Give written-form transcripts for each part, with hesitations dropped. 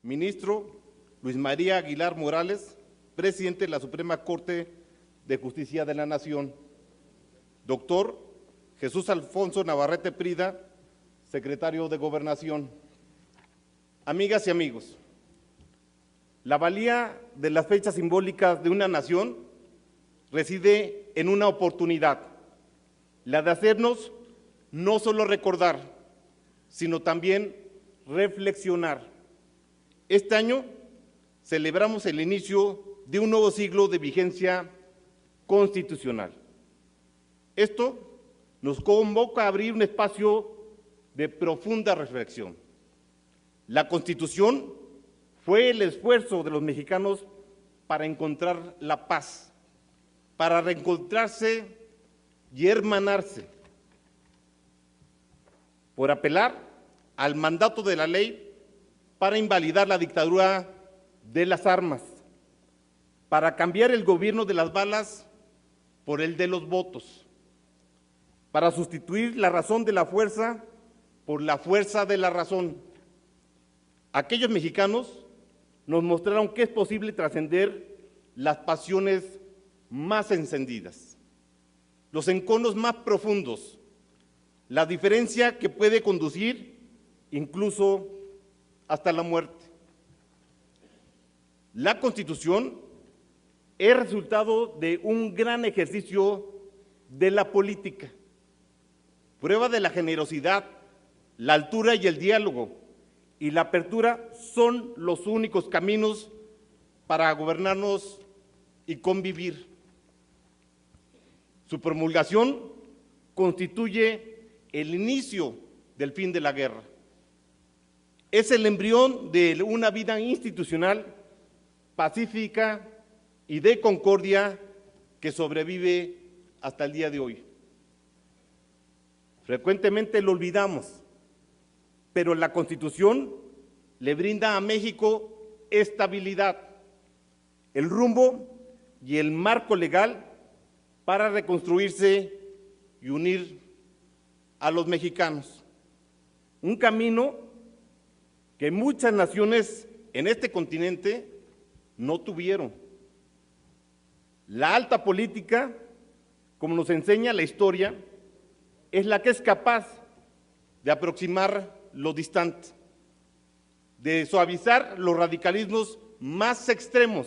Ministro Luis María Aguilar Morales, presidente de la Suprema Corte de Justicia de la Nación. Doctor Jesús Alfonso Navarrete Prida, secretario de Gobernación. Amigas y amigos, la valía de las fechas simbólicas de una nación reside en una oportunidad, la de hacernos no solo recordar, sino también reflexionar. Este año celebramos el inicio de un nuevo siglo de vigencia constitucional. Esto nos convoca a abrir un espacio de profunda reflexión. La Constitución fue el esfuerzo de los mexicanos para encontrar la paz, para reencontrarse y hermanarse, por apelar al mandato de la ley para invalidar la dictadura de las armas, para cambiar el gobierno de las balas por el de los votos, para sustituir la razón de la fuerza por la fuerza de la razón. Aquellos mexicanos nos mostraron que es posible trascender las pasiones más encendidas, los enconos más profundos, la diferencia que puede conducir incluso hasta la muerte. La Constitución es resultado de un gran ejercicio de la política, prueba de la generosidad, la altura y el diálogo, y la apertura son los únicos caminos para gobernarnos y convivir. Su promulgación constituye el inicio del fin de la guerra. Es el embrión de una vida institucional pacífica y de concordia que sobrevive hasta el día de hoy. Frecuentemente lo olvidamos, pero la Constitución le brinda a México estabilidad, el rumbo y el marco legal para reconstruirse y unir a los mexicanos. Un camino que muchas naciones en este continente no tuvieron. La alta política, como nos enseña la historia, es la que es capaz de aproximar lo distante, de suavizar los radicalismos más extremos,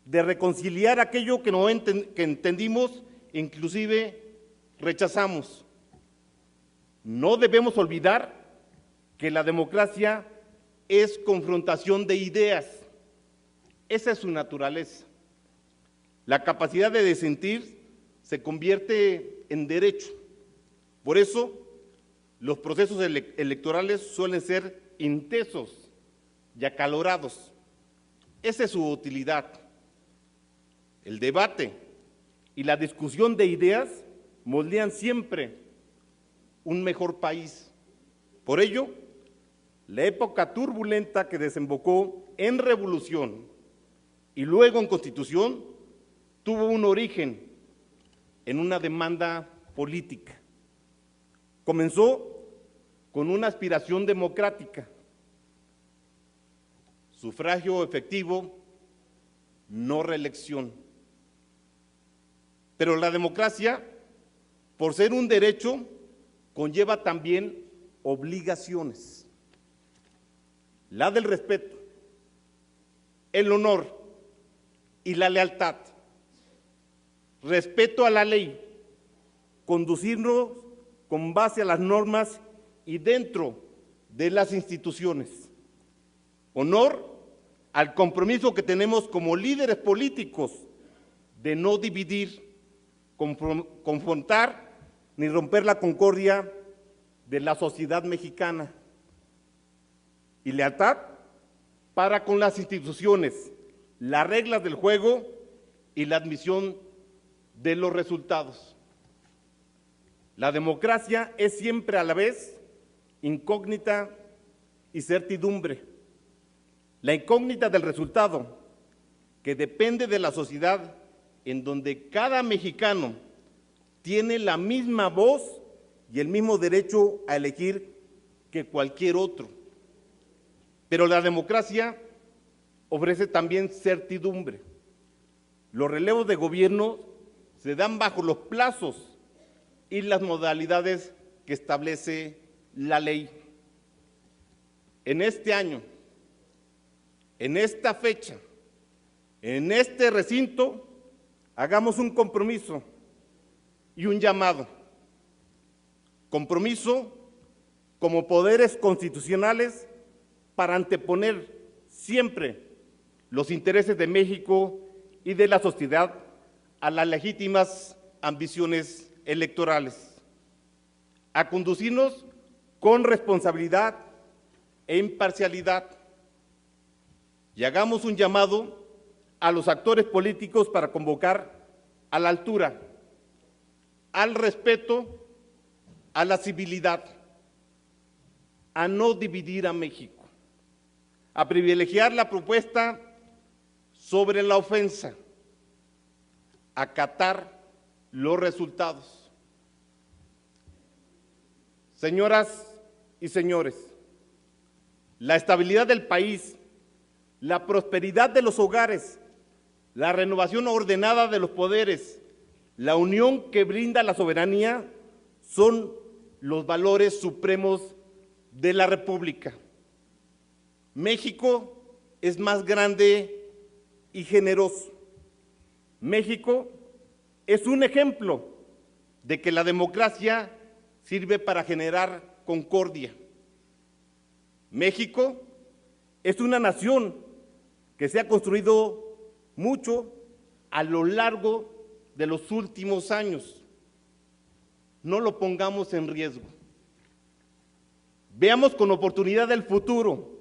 de reconciliar aquello que no entendimos, inclusive rechazamos. No debemos olvidar que la democracia es confrontación de ideas. Esa es su naturaleza. La capacidad de disentir se convierte en derecho. Por eso, los procesos electorales suelen ser intensos y acalorados. Esa es su utilidad. El debate y la discusión de ideas moldean siempre un mejor país. Por ello, la época turbulenta que desembocó en revolución y luego en constitución tuvo un origen en una demanda política. Comenzó con una aspiración democrática, sufragio efectivo, no reelección. Pero la democracia, por ser un derecho, conlleva también obligaciones. La del respeto, el honor y la lealtad. Respeto a la ley, conducirnos con base a las normas y dentro de las instituciones. Honor al compromiso que tenemos como líderes políticos de no dividir, confrontar ni romper la concordia de la sociedad mexicana. Y lealtad para con las instituciones, las reglas del juego y la admisión de los resultados. La democracia es siempre a la vez incógnita y certidumbre. La incógnita del resultado, que depende de la sociedad en donde cada mexicano tiene la misma voz y el mismo derecho a elegir que cualquier otro. Pero la democracia ofrece también certidumbre. Los relevos de gobierno se dan bajo los plazos y las modalidades que establece la ley. En este año, en esta fecha, en este recinto, hagamos un compromiso y un llamado. Compromiso como poderes constitucionales para anteponer siempre los intereses de México y de la sociedad a las legítimas ambiciones electorales, a conducirnos con responsabilidad e imparcialidad, y hagamos un llamado a los actores políticos para convocar a la altura, al respeto, a la civilidad, a no dividir a México, a privilegiar la propuesta sobre la ofensa, a acatar los resultados. Señoras y señores, la estabilidad del país, la prosperidad de los hogares, la renovación ordenada de los poderes, la unión que brinda la soberanía son los valores supremos de la República. México es más grande y generoso. México es un ejemplo de que la democracia sirve para generar concordia. México es una nación que se ha construido mucho a lo largo de los últimos años. No lo pongamos en riesgo. Veamos con oportunidad el futuro.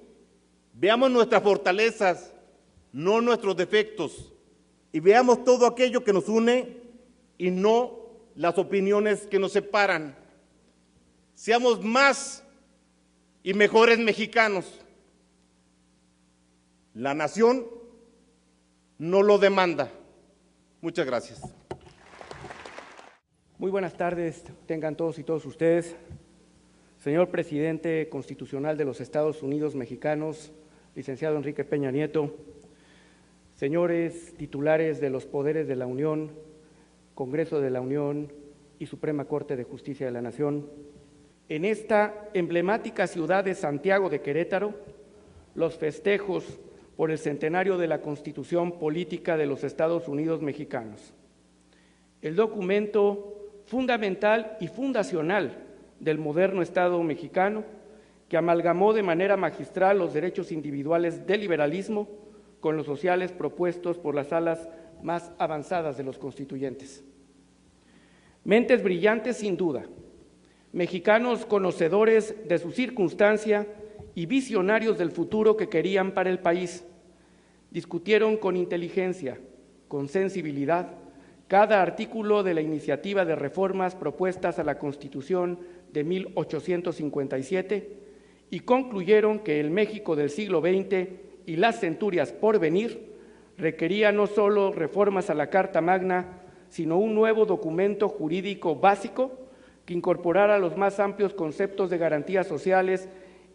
Veamos nuestras fortalezas, no nuestros defectos. Y veamos todo aquello que nos une y no las opiniones que nos separan. Seamos más y mejores mexicanos. La nación no lo demanda. Muchas gracias. Muy buenas tardes, tengan todos y todas ustedes. Señor Presidente Constitucional de los Estados Unidos Mexicanos, licenciado Enrique Peña Nieto, señores titulares de los poderes de la Unión, Congreso de la Unión y Suprema Corte de Justicia de la Nación, en esta emblemática ciudad de Santiago de Querétaro, los festejos por el centenario de la Constitución Política de los Estados Unidos Mexicanos. El documento fundamental y fundacional del moderno Estado mexicano, que amalgamó de manera magistral los derechos individuales del liberalismo con los sociales propuestos por las alas más avanzadas de los constituyentes. Mentes brillantes sin duda, mexicanos conocedores de su circunstancia y visionarios del futuro que querían para el país, discutieron con inteligencia, con sensibilidad, cada artículo de la iniciativa de reformas propuestas a la Constitución de 1857 y concluyeron que el México del siglo XX y las centurias por venir requería no solo reformas a la Carta Magna, sino un nuevo documento jurídico básico que incorporara los más amplios conceptos de garantías sociales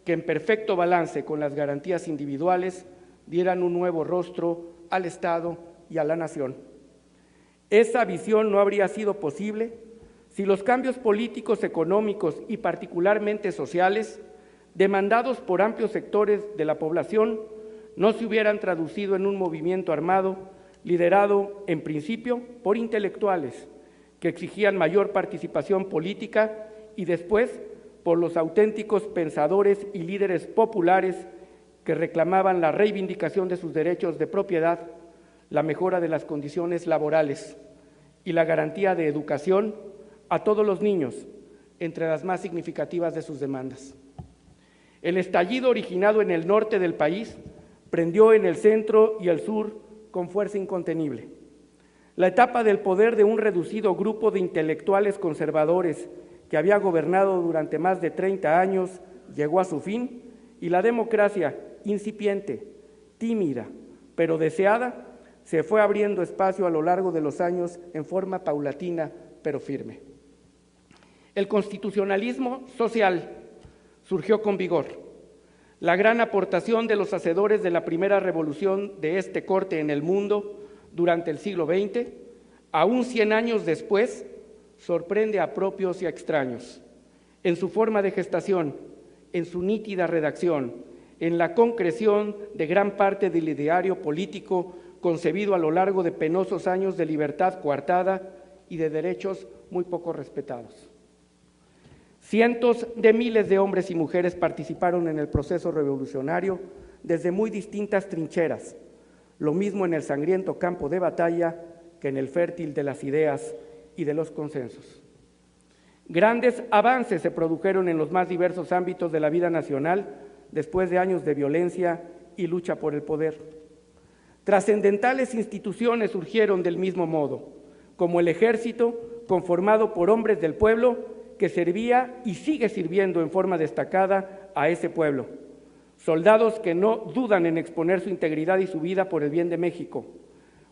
que en perfecto balance con las garantías individuales dieran un nuevo rostro al Estado y a la nación. Esa visión no habría sido posible si los cambios políticos, económicos y particularmente sociales, demandados por amplios sectores de la población, no se hubieran traducido en un movimiento armado liderado en principio por intelectuales que exigían mayor participación política y después por los auténticos pensadores y líderes populares que reclamaban la reivindicación de sus derechos de propiedad, la mejora de las condiciones laborales y la garantía de educación a todos los niños, entre las más significativas de sus demandas. El estallido originado en el norte del país prendió en el centro y el sur con fuerza incontenible. La etapa del poder de un reducido grupo de intelectuales conservadores que había gobernado durante más de 30 años llegó a su fin y la democracia incipiente, tímida, pero deseada, se fue abriendo espacio a lo largo de los años en forma paulatina pero firme. El constitucionalismo social surgió con vigor. la gran aportación de los hacedores de la primera revolución de este corte en el mundo durante el siglo XX, aún 100 años después, sorprende a propios y a extraños, en su forma de gestación, en su nítida redacción, en la concreción de gran parte del ideario político concebido a lo largo de penosos años de libertad coartada y de derechos muy poco respetados. Cientos de miles de hombres y mujeres participaron en el proceso revolucionario desde muy distintas trincheras, lo mismo en el sangriento campo de batalla que en el fértil de las ideas y de los consensos. Grandes avances se produjeron en los más diversos ámbitos de la vida nacional después de años de violencia y lucha por el poder. Trascendentales instituciones surgieron del mismo modo, como el ejército, conformado por hombres del pueblo, que servía y sigue sirviendo en forma destacada a ese pueblo. Soldados que no dudan en exponer su integridad y su vida por el bien de México,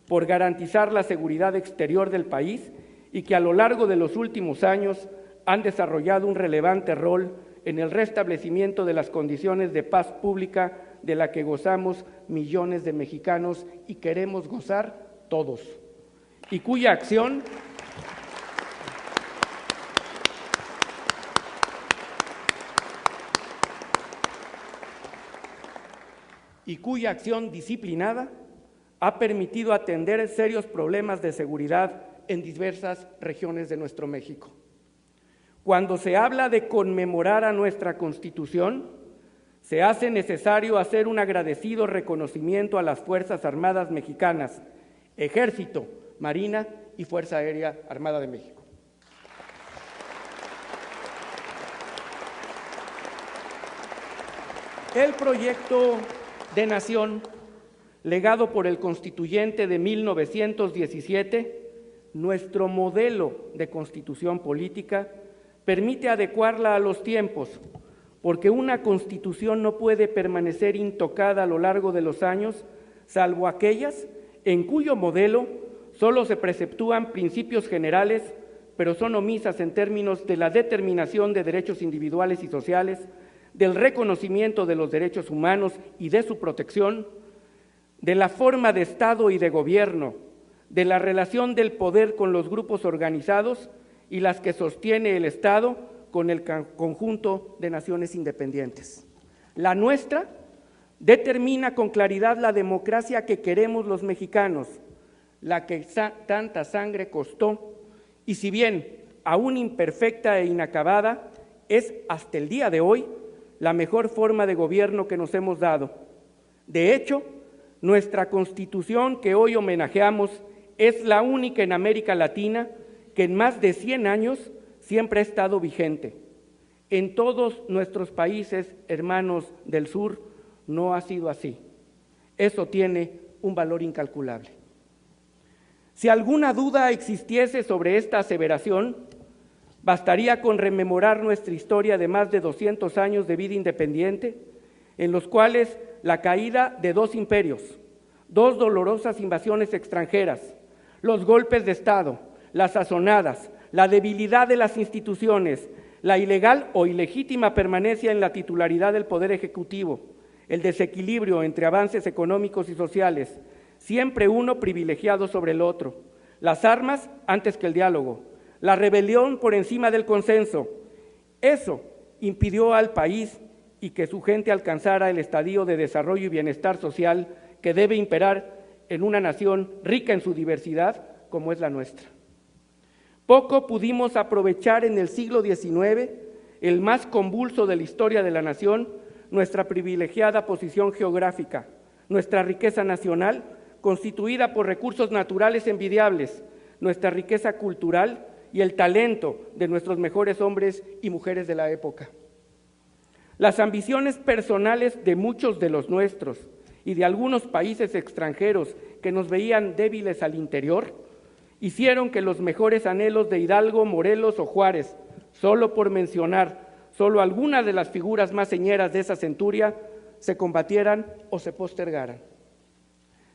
por garantizar la seguridad exterior del país y que a lo largo de los últimos años han desarrollado un relevante rol en el restablecimiento de las condiciones de paz pública de la que gozamos millones de mexicanos y queremos gozar todos, y cuya acción disciplinada ha permitido atender serios problemas de seguridad en diversas regiones de nuestro México. Cuando se habla de conmemorar a nuestra Constitución, se hace necesario hacer un agradecido reconocimiento a las Fuerzas Armadas mexicanas, Ejército, Marina y Fuerza Aérea Armada de México. El proyecto de nación, legado por el Constituyente de 1917, nuestro modelo de constitución política, permite adecuarla a los tiempos, porque una constitución no puede permanecer intocada a lo largo de los años, salvo aquellas en cuyo modelo solo se preceptúan principios generales, pero son omisas en términos de la determinación de derechos individuales y sociales, del reconocimiento de los derechos humanos y de su protección, de la forma de Estado y de gobierno, de la relación del poder con los grupos organizados y las que sostiene el Estado con el conjunto de naciones independientes. La nuestra determina con claridad la democracia que queremos los mexicanos, la que tanta sangre costó, y si bien aún imperfecta e inacabada, es hasta el día de hoy la mejor forma de gobierno que nos hemos dado. De hecho, nuestra Constitución que hoy homenajeamos es la única en América Latina que en más de 100 años siempre ha estado vigente. En todos nuestros países hermanos del sur no ha sido así. Eso tiene un valor incalculable. Si alguna duda existiese sobre esta aseveración, bastaría con rememorar nuestra historia de más de 200 años de vida independiente, en los cuales la caída de 2 imperios, 2 dolorosas invasiones extranjeras, los golpes de Estado, las sazonadas, la debilidad de las instituciones, la ilegal o ilegítima permanencia en la titularidad del Poder Ejecutivo, el desequilibrio entre avances económicos y sociales, siempre uno privilegiado sobre el otro, las armas antes que el diálogo, la rebelión por encima del consenso. Eso impidió al país y que su gente alcanzara el estadio de desarrollo y bienestar social que debe imperar en una nación rica en su diversidad como es la nuestra. Poco pudimos aprovechar en el siglo XIX, el más convulso de la historia de la nación, nuestra privilegiada posición geográfica, nuestra riqueza nacional, constituida por recursos naturales envidiables, nuestra riqueza cultural y el talento de nuestros mejores hombres y mujeres de la época. Las ambiciones personales de muchos de los nuestros y de algunos países extranjeros que nos veían débiles al interior, hicieron que los mejores anhelos de Hidalgo, Morelos o Juárez, solo por mencionar solo algunas de las figuras más señeras de esa centuria, se combatieran o se postergaran.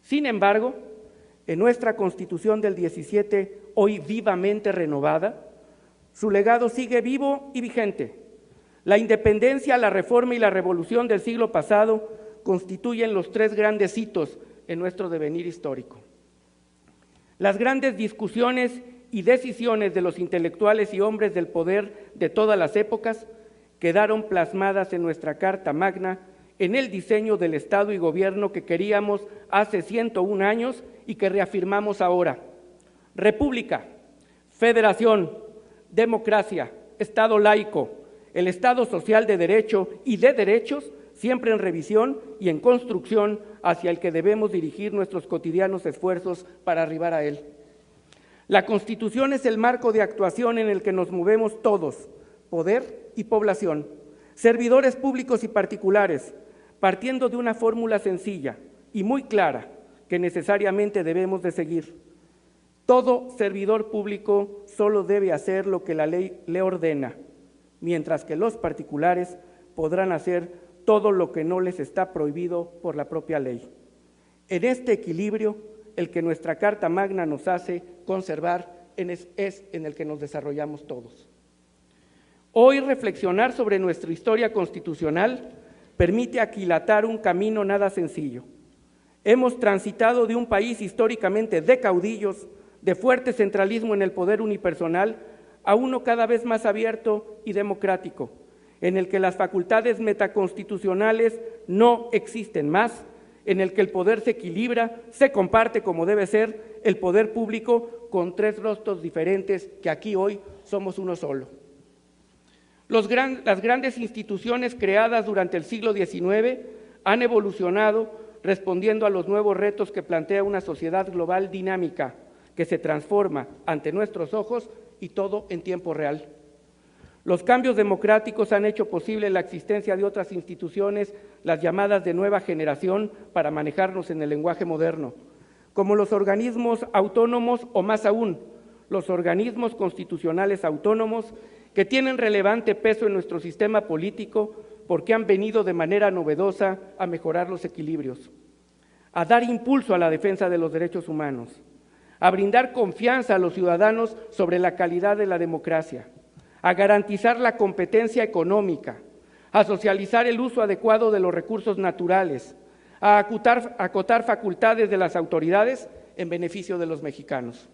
Sin embargo, en nuestra Constitución del 17, hoy vivamente renovada, su legado sigue vivo y vigente. La independencia, la reforma y la revolución del siglo pasado constituyen los tres grandes hitos en nuestro devenir histórico. Las grandes discusiones y decisiones de los intelectuales y hombres del poder de todas las épocas quedaron plasmadas en nuestra Carta Magna, en el diseño del Estado y Gobierno que queríamos hace 101 años y que reafirmamos ahora. República, federación, democracia, Estado laico, el Estado social de derecho y de derechos, siempre en revisión y en construcción hacia el que debemos dirigir nuestros cotidianos esfuerzos para arribar a él. La Constitución es el marco de actuación en el que nos movemos todos, poder y población, servidores públicos y particulares, partiendo de una fórmula sencilla y muy clara que necesariamente debemos de seguir. Todo servidor público solo debe hacer lo que la ley le ordena, mientras que los particulares podrán hacer todo lo que no les está prohibido por la propia ley. En este equilibrio, el que nuestra Carta Magna nos hace conservar es en el que nos desarrollamos todos. Hoy reflexionar sobre nuestra historia constitucional permite aquilatar un camino nada sencillo. Hemos transitado de un país históricamente de caudillos, de fuerte centralismo en el poder unipersonal, a uno cada vez más abierto y democrático, en el que las facultades metaconstitucionales no existen más, en el que el poder se equilibra, se comparte como debe ser el poder público con tres rostros diferentes que aquí hoy somos uno solo. Las grandes instituciones creadas durante el siglo XIX han evolucionado respondiendo a los nuevos retos que plantea una sociedad global dinámica, que se transforma ante nuestros ojos y todo en tiempo real. Los cambios democráticos han hecho posible la existencia de otras instituciones, las llamadas de nueva generación, para manejarnos en el lenguaje moderno, como los organismos autónomos o más aún, los organismos constitucionales autónomos que tienen relevante peso en nuestro sistema político porque han venido de manera novedosa a mejorar los equilibrios, a dar impulso a la defensa de los derechos humanos, a brindar confianza a los ciudadanos sobre la calidad de la democracia, a garantizar la competencia económica, a socializar el uso adecuado de los recursos naturales, a acotar facultades de las autoridades en beneficio de los mexicanos.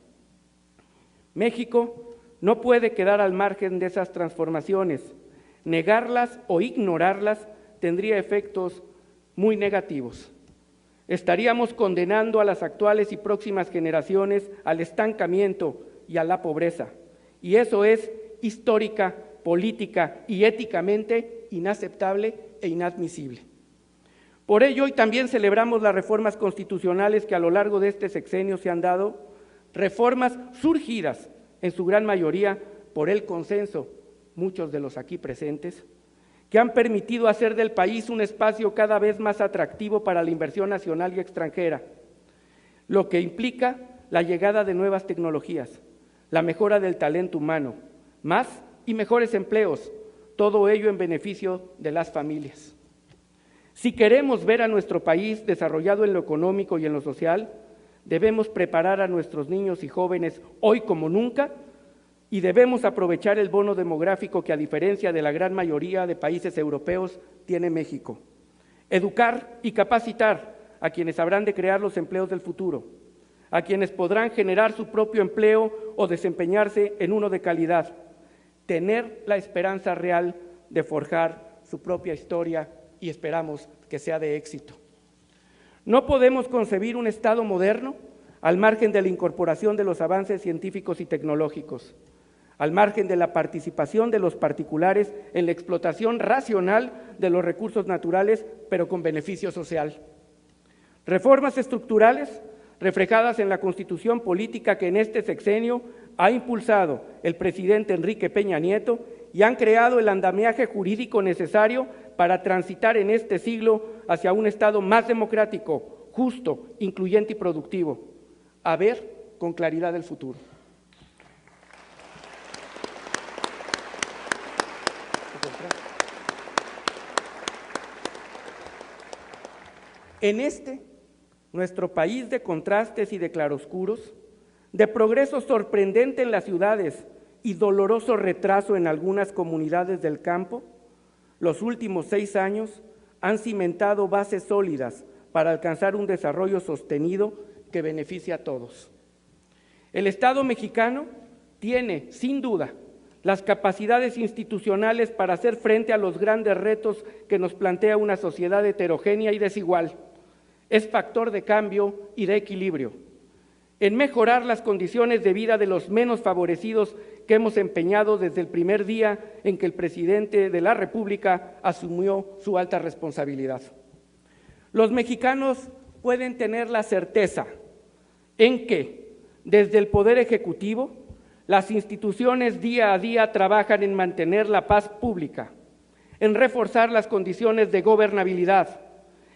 México no puede quedar al margen de esas transformaciones. Negarlas o ignorarlas tendría efectos muy negativos. Estaríamos condenando a las actuales y próximas generaciones al estancamiento y a la pobreza, y eso es histórica, política y éticamente inaceptable e inadmisible. Por ello, hoy también celebramos las reformas constitucionales que a lo largo de este sexenio se han dado, reformas surgidas en su gran mayoría por el consenso, muchos de los aquí presentes, que han permitido hacer del país un espacio cada vez más atractivo para la inversión nacional y extranjera, lo que implica la llegada de nuevas tecnologías, la mejora del talento humano, más y mejores empleos, todo ello en beneficio de las familias. Si queremos ver a nuestro país desarrollado en lo económico y en lo social, debemos preparar a nuestros niños y jóvenes hoy como nunca y debemos aprovechar el bono demográfico que, a diferencia de la gran mayoría de países europeos, tiene México. Educar y capacitar a quienes habrán de crear los empleos del futuro, a quienes podrán generar su propio empleo o desempeñarse en uno de calidad, tener la esperanza real de forjar su propia historia y esperamos que sea de éxito. No podemos concebir un Estado moderno al margen de la incorporación de los avances científicos y tecnológicos, al margen de la participación de los particulares en la explotación racional de los recursos naturales, pero con beneficio social. Reformas estructurales reflejadas en la Constitución política que en este sexenio ha impulsado el presidente Enrique Peña Nieto y han creado el andamiaje jurídico necesario para transitar en este siglo hacia un Estado más democrático, justo, incluyente y productivo, a ver con claridad el futuro. En nuestro país de contrastes y de claroscuros, de progreso sorprendente en las ciudades y doloroso retraso en algunas comunidades del campo, Los últimos 6 años han cimentado bases sólidas para alcanzar un desarrollo sostenido que beneficie a todos. El Estado mexicano tiene, sin duda, las capacidades institucionales para hacer frente a los grandes retos que nos plantea una sociedad heterogénea y desigual. Es factor de cambio y de equilibrio. En mejorar las condiciones de vida de los menos favorecidos que hemos empeñado desde el primer día en que el presidente de la República asumió su alta responsabilidad. Los mexicanos pueden tener la certeza en que, desde el Poder Ejecutivo, las instituciones día a día trabajan en mantener la paz pública, en reforzar las condiciones de gobernabilidad,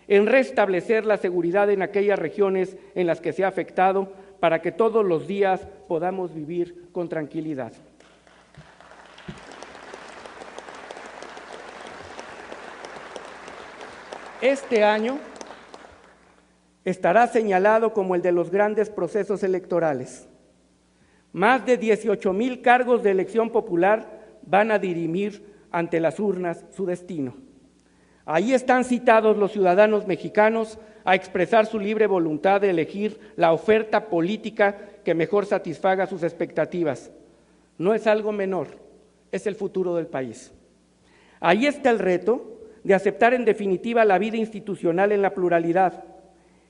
en restablecer la seguridad en aquellas regiones en las que se ha afectado para que todos los días podamos vivir con tranquilidad. Este año estará señalado como el de los grandes procesos electorales. Más de 18,000 cargos de elección popular van a dirimir ante las urnas su destino. Ahí están citados los ciudadanos mexicanos a expresar su libre voluntad de elegir la oferta política que mejor satisfaga sus expectativas. No es algo menor, es el futuro del país. Ahí está el reto de aceptar en definitiva la vida institucional en la pluralidad.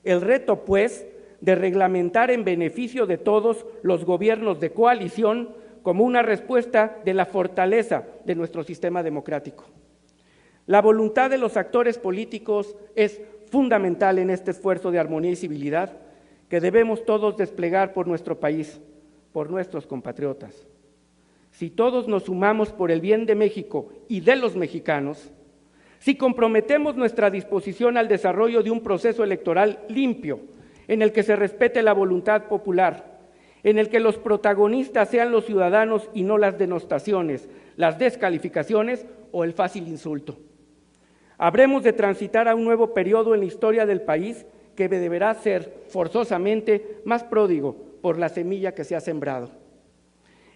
El reto, pues, de reglamentar en beneficio de todos los gobiernos de coalición como una respuesta de la fortaleza de nuestro sistema democrático. La voluntad de los actores políticos es fundamental en este esfuerzo de armonía y civilidad que debemos todos desplegar por nuestro país, por nuestros compatriotas. Si todos nos sumamos por el bien de México y de los mexicanos, si comprometemos nuestra disposición al desarrollo de un proceso electoral limpio, en el que se respete la voluntad popular, en el que los protagonistas sean los ciudadanos y no las denostaciones, las descalificaciones o el fácil insulto. Habremos de transitar a un nuevo periodo en la historia del país que deberá ser forzosamente más pródigo por la semilla que se ha sembrado.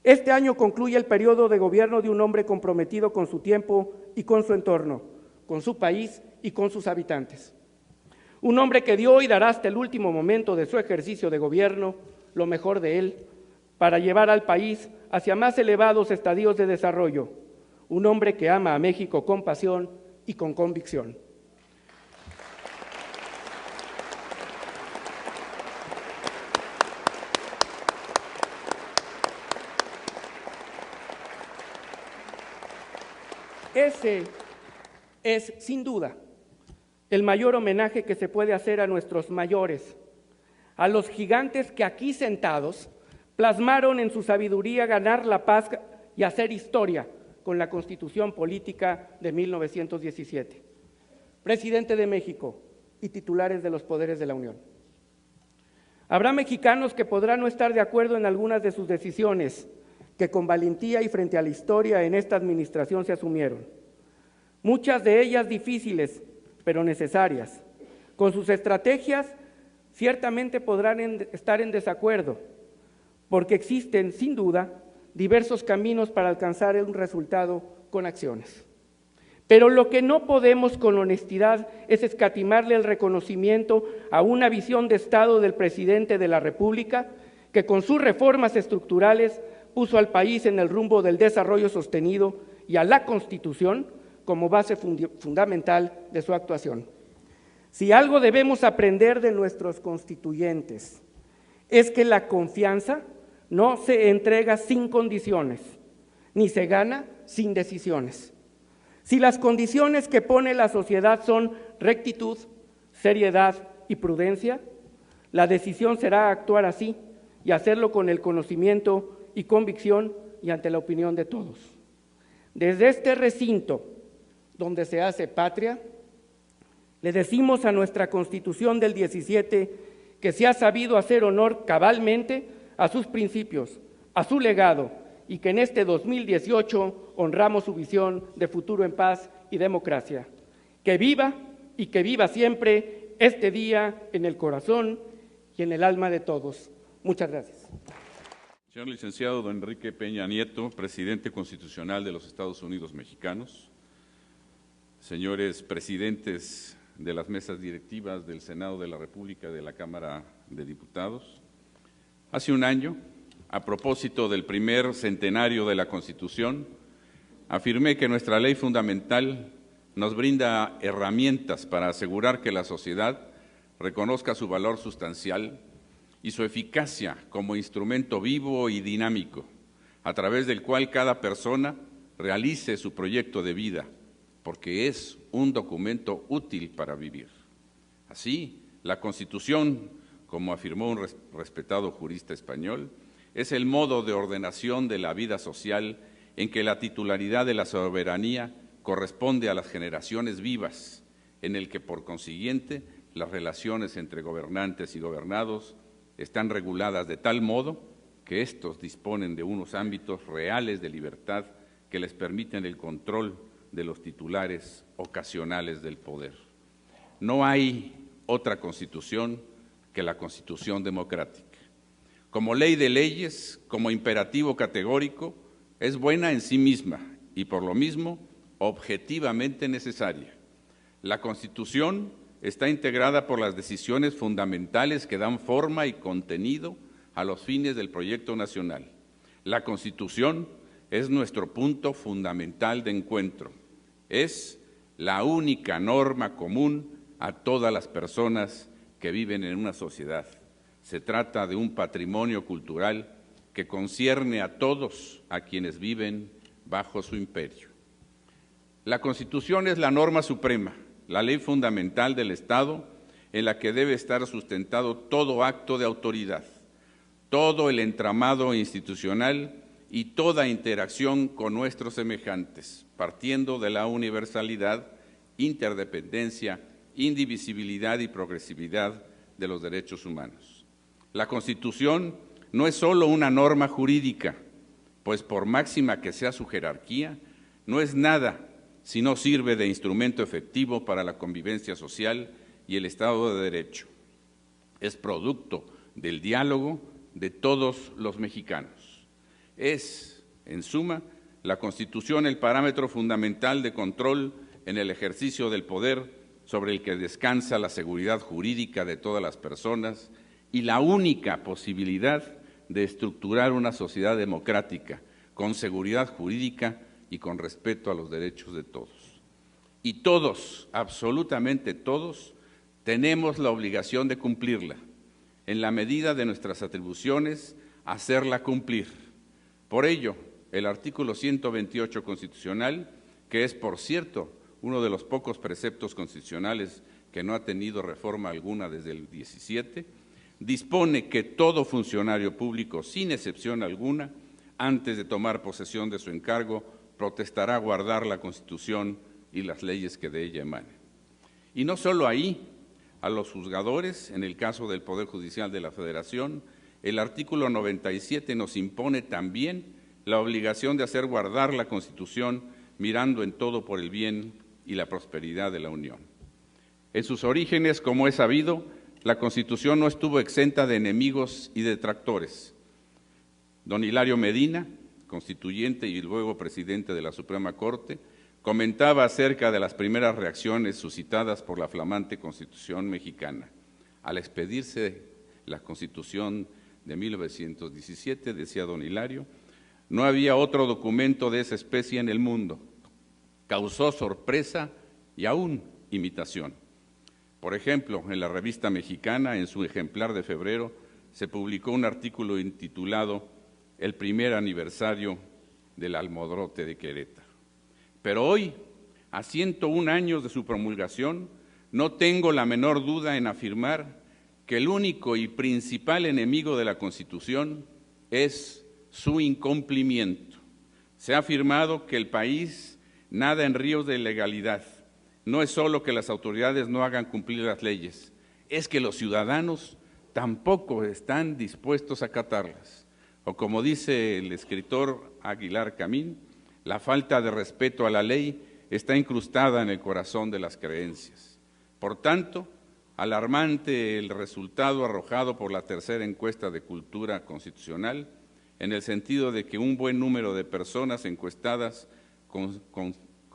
Este año concluye el periodo de gobierno de un hombre comprometido con su tiempo y con su entorno, con su país y con sus habitantes. Un hombre que dio y dará hasta el último momento de su ejercicio de gobierno lo mejor de él para llevar al país hacia más elevados estadios de desarrollo. Un hombre que ama a México con pasión y con convicción. Ese es, sin duda, el mayor homenaje que se puede hacer a nuestros mayores, a los gigantes que aquí sentados plasmaron en su sabiduría ganar la paz y hacer historia con la Constitución Política de 1917. Presidente de México y titulares de los poderes de la Unión. Habrá mexicanos que podrán no estar de acuerdo en algunas de sus decisiones, que con valentía y frente a la historia en esta administración se asumieron. Muchas de ellas difíciles, pero necesarias. Con sus estrategias ciertamente podrán estar en desacuerdo, porque existen, sin duda, diversos caminos para alcanzar un resultado con acciones. Pero lo que no podemos con honestidad es escatimarle el reconocimiento a una visión de Estado del presidente de la República que con sus reformas estructurales puso al país en el rumbo del desarrollo sostenido y a la Constitución como base fundamental de su actuación. Si algo debemos aprender de nuestros constituyentes es que la confianza no se entrega sin condiciones, ni se gana sin decisiones. Si las condiciones que pone la sociedad son rectitud, seriedad y prudencia, la decisión será actuar así y hacerlo con el conocimiento y convicción y ante la opinión de todos. Desde este recinto donde se hace patria, le decimos a nuestra Constitución del 17 que se ha sabido hacer honor cabalmente a sus principios, a su legado, y que en este 2018 honramos su visión de futuro en paz y democracia. Que viva y que viva siempre este día en el corazón y en el alma de todos. Muchas gracias. Señor licenciado don Enrique Peña Nieto, presidente constitucional de los Estados Unidos Mexicanos. señores presidentes de las mesas directivas del Senado de la República y de la Cámara de Diputados, hace un año, a propósito del primer centenario de la Constitución, afirmé que nuestra ley fundamental nos brinda herramientas para asegurar que la sociedad reconozca su valor sustancial y su eficacia como instrumento vivo y dinámico, a través del cual cada persona realice su proyecto de vida, porque es un documento útil para vivir. Así, la Constitución, como afirmó un respetado jurista español, es el modo de ordenación de la vida social en que la titularidad de la soberanía corresponde a las generaciones vivas, en el que, por consiguiente, las relaciones entre gobernantes y gobernados están reguladas de tal modo que éstos disponen de unos ámbitos reales de libertad que les permiten el control de los titulares ocasionales del poder. No hay otra Constitución que la Constitución democrática. Como ley de leyes, como imperativo categórico, es buena en sí misma y, por lo mismo, objetivamente necesaria. La Constitución está integrada por las decisiones fundamentales que dan forma y contenido a los fines del proyecto nacional. La Constitución es nuestro punto fundamental de encuentro. Es la única norma común a todas las personas que viven en una sociedad. Se trata de un patrimonio cultural que concierne a todos a quienes viven bajo su imperio. La Constitución es la norma suprema, la ley fundamental del Estado en la que debe estar sustentado todo acto de autoridad, todo el entramado institucional y toda interacción con nuestros semejantes, partiendo de la universalidad, interdependencia, indivisibilidad y progresividad de los derechos humanos. La Constitución no es solo una norma jurídica, pues por máxima que sea su jerarquía, no es nada si no sirve de instrumento efectivo para la convivencia social y el Estado de Derecho. Es producto del diálogo de todos los mexicanos. Es, en suma, la Constitución el parámetro fundamental de control en el ejercicio del poder sobre el que descansa la seguridad jurídica de todas las personas y la única posibilidad de estructurar una sociedad democrática con seguridad jurídica y con respeto a los derechos de todos. Y todos, absolutamente todos, tenemos la obligación de cumplirla, en la medida de nuestras atribuciones, hacerla cumplir. Por ello, el artículo 128 constitucional, que es, por cierto, uno de los pocos preceptos constitucionales que no ha tenido reforma alguna desde el 17, dispone que todo funcionario público, sin excepción alguna, antes de tomar posesión de su encargo, protestará guardar la Constitución y las leyes que de ella emanen. Y no solo ahí, a los juzgadores, en el caso del Poder Judicial de la Federación, el artículo 97 nos impone también la obligación de hacer guardar la Constitución, mirando en todo por el bien y la prosperidad de la Unión. En sus orígenes, como es sabido, la Constitución no estuvo exenta de enemigos y detractores. Don Hilario Medina, constituyente y luego presidente de la Suprema Corte, comentaba acerca de las primeras reacciones suscitadas por la flamante Constitución mexicana. Al expedirse la Constitución de 1917, decía don Hilario, no había otro documento de esa especie en el mundo. Causó sorpresa y aún imitación. Por ejemplo, en la Revista Mexicana, en su ejemplar de febrero, se publicó un artículo intitulado El primer aniversario del Almodrote de Querétaro. Pero hoy, a 101 años de su promulgación, no tengo la menor duda en afirmar que el único y principal enemigo de la Constitución es su incumplimiento. Se ha afirmado que el país nada en ríos de ilegalidad. No es solo que las autoridades no hagan cumplir las leyes, es que los ciudadanos tampoco están dispuestos a acatarlas. O como dice el escritor Aguilar Camín, la falta de respeto a la ley está incrustada en el corazón de las creencias. Por tanto, alarmante el resultado arrojado por la tercera encuesta de cultura constitucional, en el sentido de que un buen número de personas encuestadas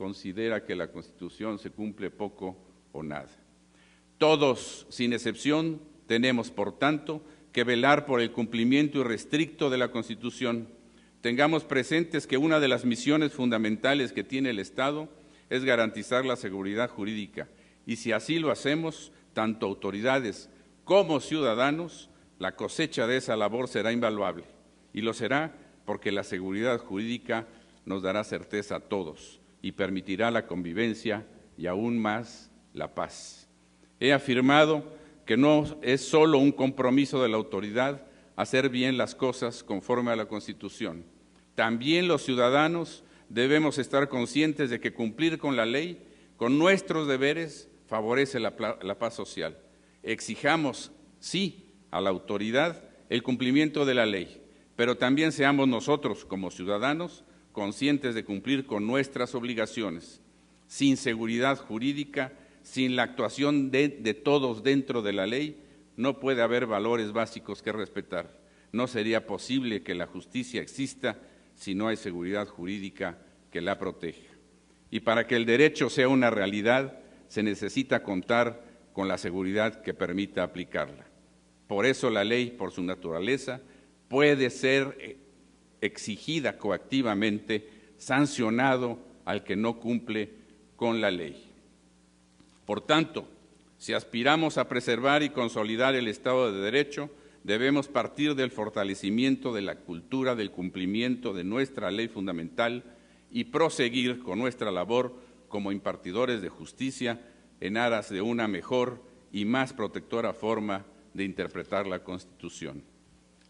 considera que la Constitución se cumple poco o nada. Todos, sin excepción, tenemos, por tanto, que velar por el cumplimiento irrestricto de la Constitución. Tengamos presentes que una de las misiones fundamentales que tiene el Estado es garantizar la seguridad jurídica, y si así lo hacemos, tanto autoridades como ciudadanos, la cosecha de esa labor será invaluable, y lo será porque la seguridad jurídica nos dará certeza a todos y permitirá la convivencia y aún más la paz. He afirmado que no es solo un compromiso de la autoridad hacer bien las cosas conforme a la Constitución. También los ciudadanos debemos estar conscientes de que cumplir con la ley, con nuestros deberes, favorece la paz social. Exijamos, sí, a la autoridad el cumplimiento de la ley, pero también seamos nosotros, como ciudadanos, conscientes de cumplir con nuestras obligaciones. Sin seguridad jurídica, sin la actuación de todos dentro de la ley, no puede haber valores básicos que respetar. No sería posible que la justicia exista si no hay seguridad jurídica que la proteja. Y para que el derecho sea una realidad, se necesita contar con la seguridad que permita aplicarla. Por eso la ley, por su naturaleza, puede ser exigida coactivamente, sancionado al que no cumple con la ley. Por tanto, si aspiramos a preservar y consolidar el Estado de Derecho, debemos partir del fortalecimiento de la cultura del cumplimiento de nuestra ley fundamental y proseguir con nuestra labor como impartidores de justicia en aras de una mejor y más protectora forma de interpretar la Constitución.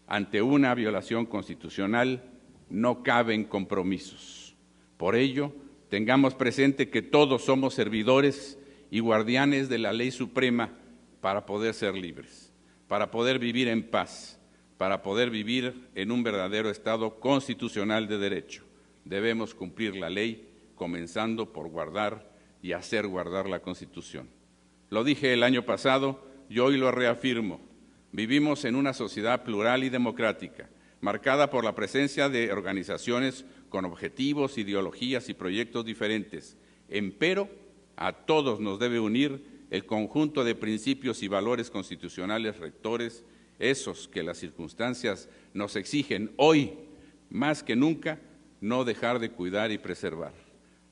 Ante una violación constitucional no caben compromisos. Por ello, tengamos presente que todos somos servidores y guardianes de la ley suprema para poder ser libres, para poder vivir en paz, para poder vivir en un verdadero Estado constitucional de derecho. Debemos cumplir la ley, comenzando por guardar y hacer guardar la Constitución. Lo dije el año pasado y hoy lo reafirmo. Vivimos en una sociedad plural y democrática, marcada por la presencia de organizaciones con objetivos, ideologías y proyectos diferentes. Empero, a todos nos debe unir el conjunto de principios y valores constitucionales rectores, esos que las circunstancias nos exigen hoy, más que nunca, no dejar de cuidar y preservar.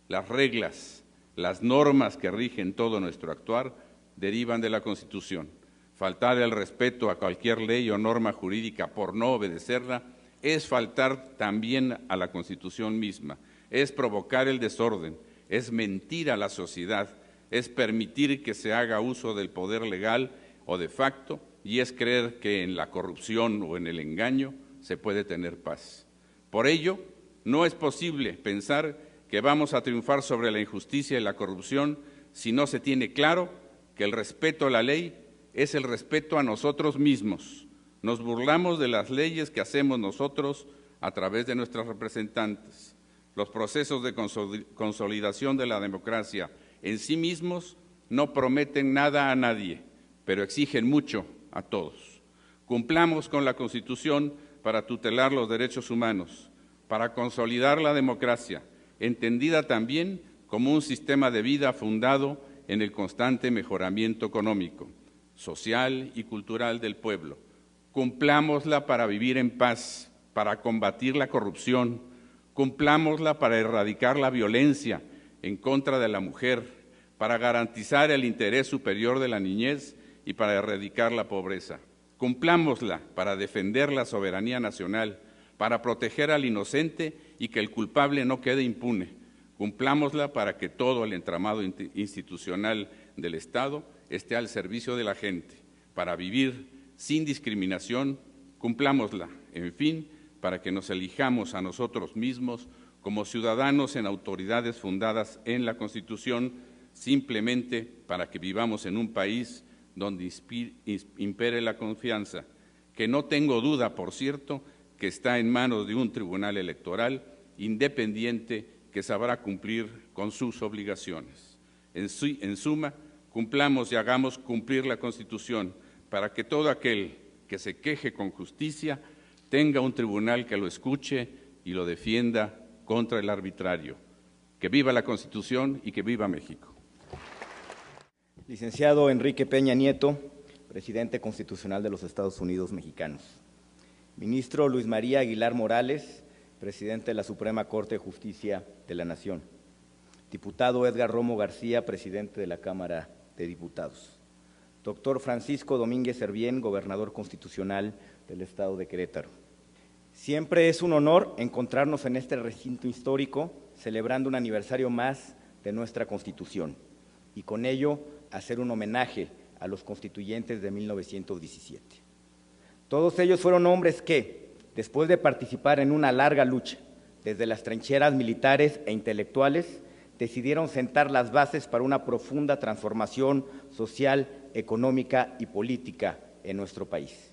Las reglas, las normas que rigen todo nuestro actuar derivan de la Constitución. Faltar el respeto a cualquier ley o norma jurídica por no obedecerla es faltar también a la Constitución misma, es provocar el desorden, es mentir a la sociedad, es permitir que se haga uso del poder legal o de facto y es creer que en la corrupción o en el engaño se puede tener paz. Por ello, no es posible pensar que vamos a triunfar sobre la injusticia y la corrupción si no se tiene claro que el respeto a la ley es el respeto a nosotros mismos. Nos burlamos de las leyes que hacemos nosotros a través de nuestros representantes. Los procesos de consolidación de la democracia en sí mismos no prometen nada a nadie, pero exigen mucho a todos. Cumplamos con la Constitución para tutelar los derechos humanos, para consolidar la democracia, entendida también como un sistema de vida fundado en el constante mejoramiento económico, social y cultural del pueblo. Cumplámosla para vivir en paz, para combatir la corrupción, cumplámosla para erradicar la violencia en contra de la mujer, para garantizar el interés superior de la niñez y para erradicar la pobreza. Cumplámosla para defender la soberanía nacional, para proteger al inocente y que el culpable no quede impune. Cumplámosla para que todo el entramado institucional del Estado esté al servicio de la gente, para vivir sin discriminación. Cumplámosla, en fin, para que nos elijamos a nosotros mismos como ciudadanos en autoridades fundadas en la Constitución, simplemente para que vivamos en un país donde impere la confianza, que no tengo duda, por cierto, que está en manos de un tribunal electoral independiente que sabrá cumplir con sus obligaciones. En suma, cumplamos y hagamos cumplir la Constitución para que todo aquel que se queje con justicia tenga un tribunal que lo escuche y lo defienda contra el arbitrario. Que viva la Constitución y que viva México. Licenciado Enrique Peña Nieto, presidente constitucional de los Estados Unidos mexicanos. Ministro Luis María Aguilar Morales, presidente de la Suprema Corte de Justicia de la Nación. Diputado Edgar Romo García, presidente de la Cámara de Diputados. Doctor Francisco Domínguez Servién, gobernador constitucional del Estado de Querétaro. Siempre es un honor encontrarnos en este recinto histórico, celebrando un aniversario más de nuestra Constitución, y con ello hacer un homenaje a los constituyentes de 1917. Todos ellos fueron hombres que, después de participar en una larga lucha, desde las trincheras militares e intelectuales, decidieron sentar las bases para una profunda transformación social, económica y política en nuestro país.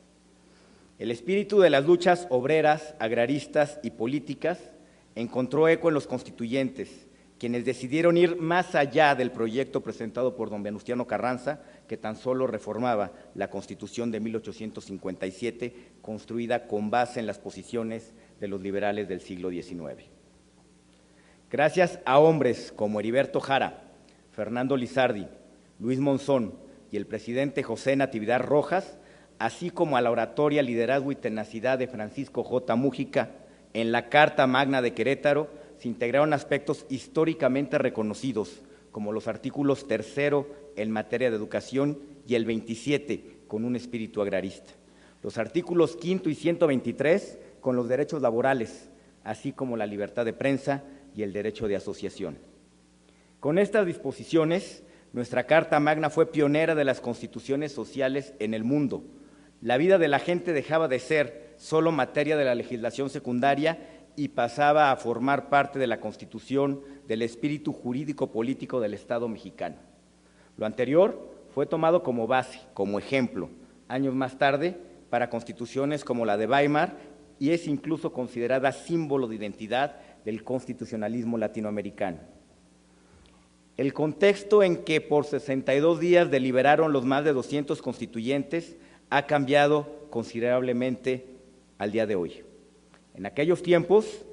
El espíritu de las luchas obreras, agraristas y políticas encontró eco en los constituyentes, quienes decidieron ir más allá del proyecto presentado por don Venustiano Carranza, que tan solo reformaba la Constitución de 1857, construida con base en las posiciones de los liberales del siglo XIX. Gracias a hombres como Heriberto Jara, Fernando Lizardi, Luis Monzón y el presidente José Natividad Rojas, así como a la oratoria, liderazgo y tenacidad de Francisco J. Mújica, en la Carta Magna de Querétaro se integraron aspectos históricamente reconocidos, como los artículos 3 en materia de educación y el 27 con un espíritu agrarista, los artículos 5 y 123 con los derechos laborales, así como la libertad de prensa y el derecho de asociación. Con estas disposiciones, nuestra Carta Magna fue pionera de las constituciones sociales en el mundo. La vida de la gente dejaba de ser solo materia de la legislación secundaria y pasaba a formar parte de la Constitución, del espíritu jurídico-político del Estado mexicano. Lo anterior fue tomado como base, como ejemplo, años más tarde, para constituciones como la de Weimar, y es incluso considerada símbolo de identidad del constitucionalismo latinoamericano. El contexto en que por 62 días deliberaron los más de 200 constituyentes ha cambiado considerablemente al día de hoy. En aquellos tiempos,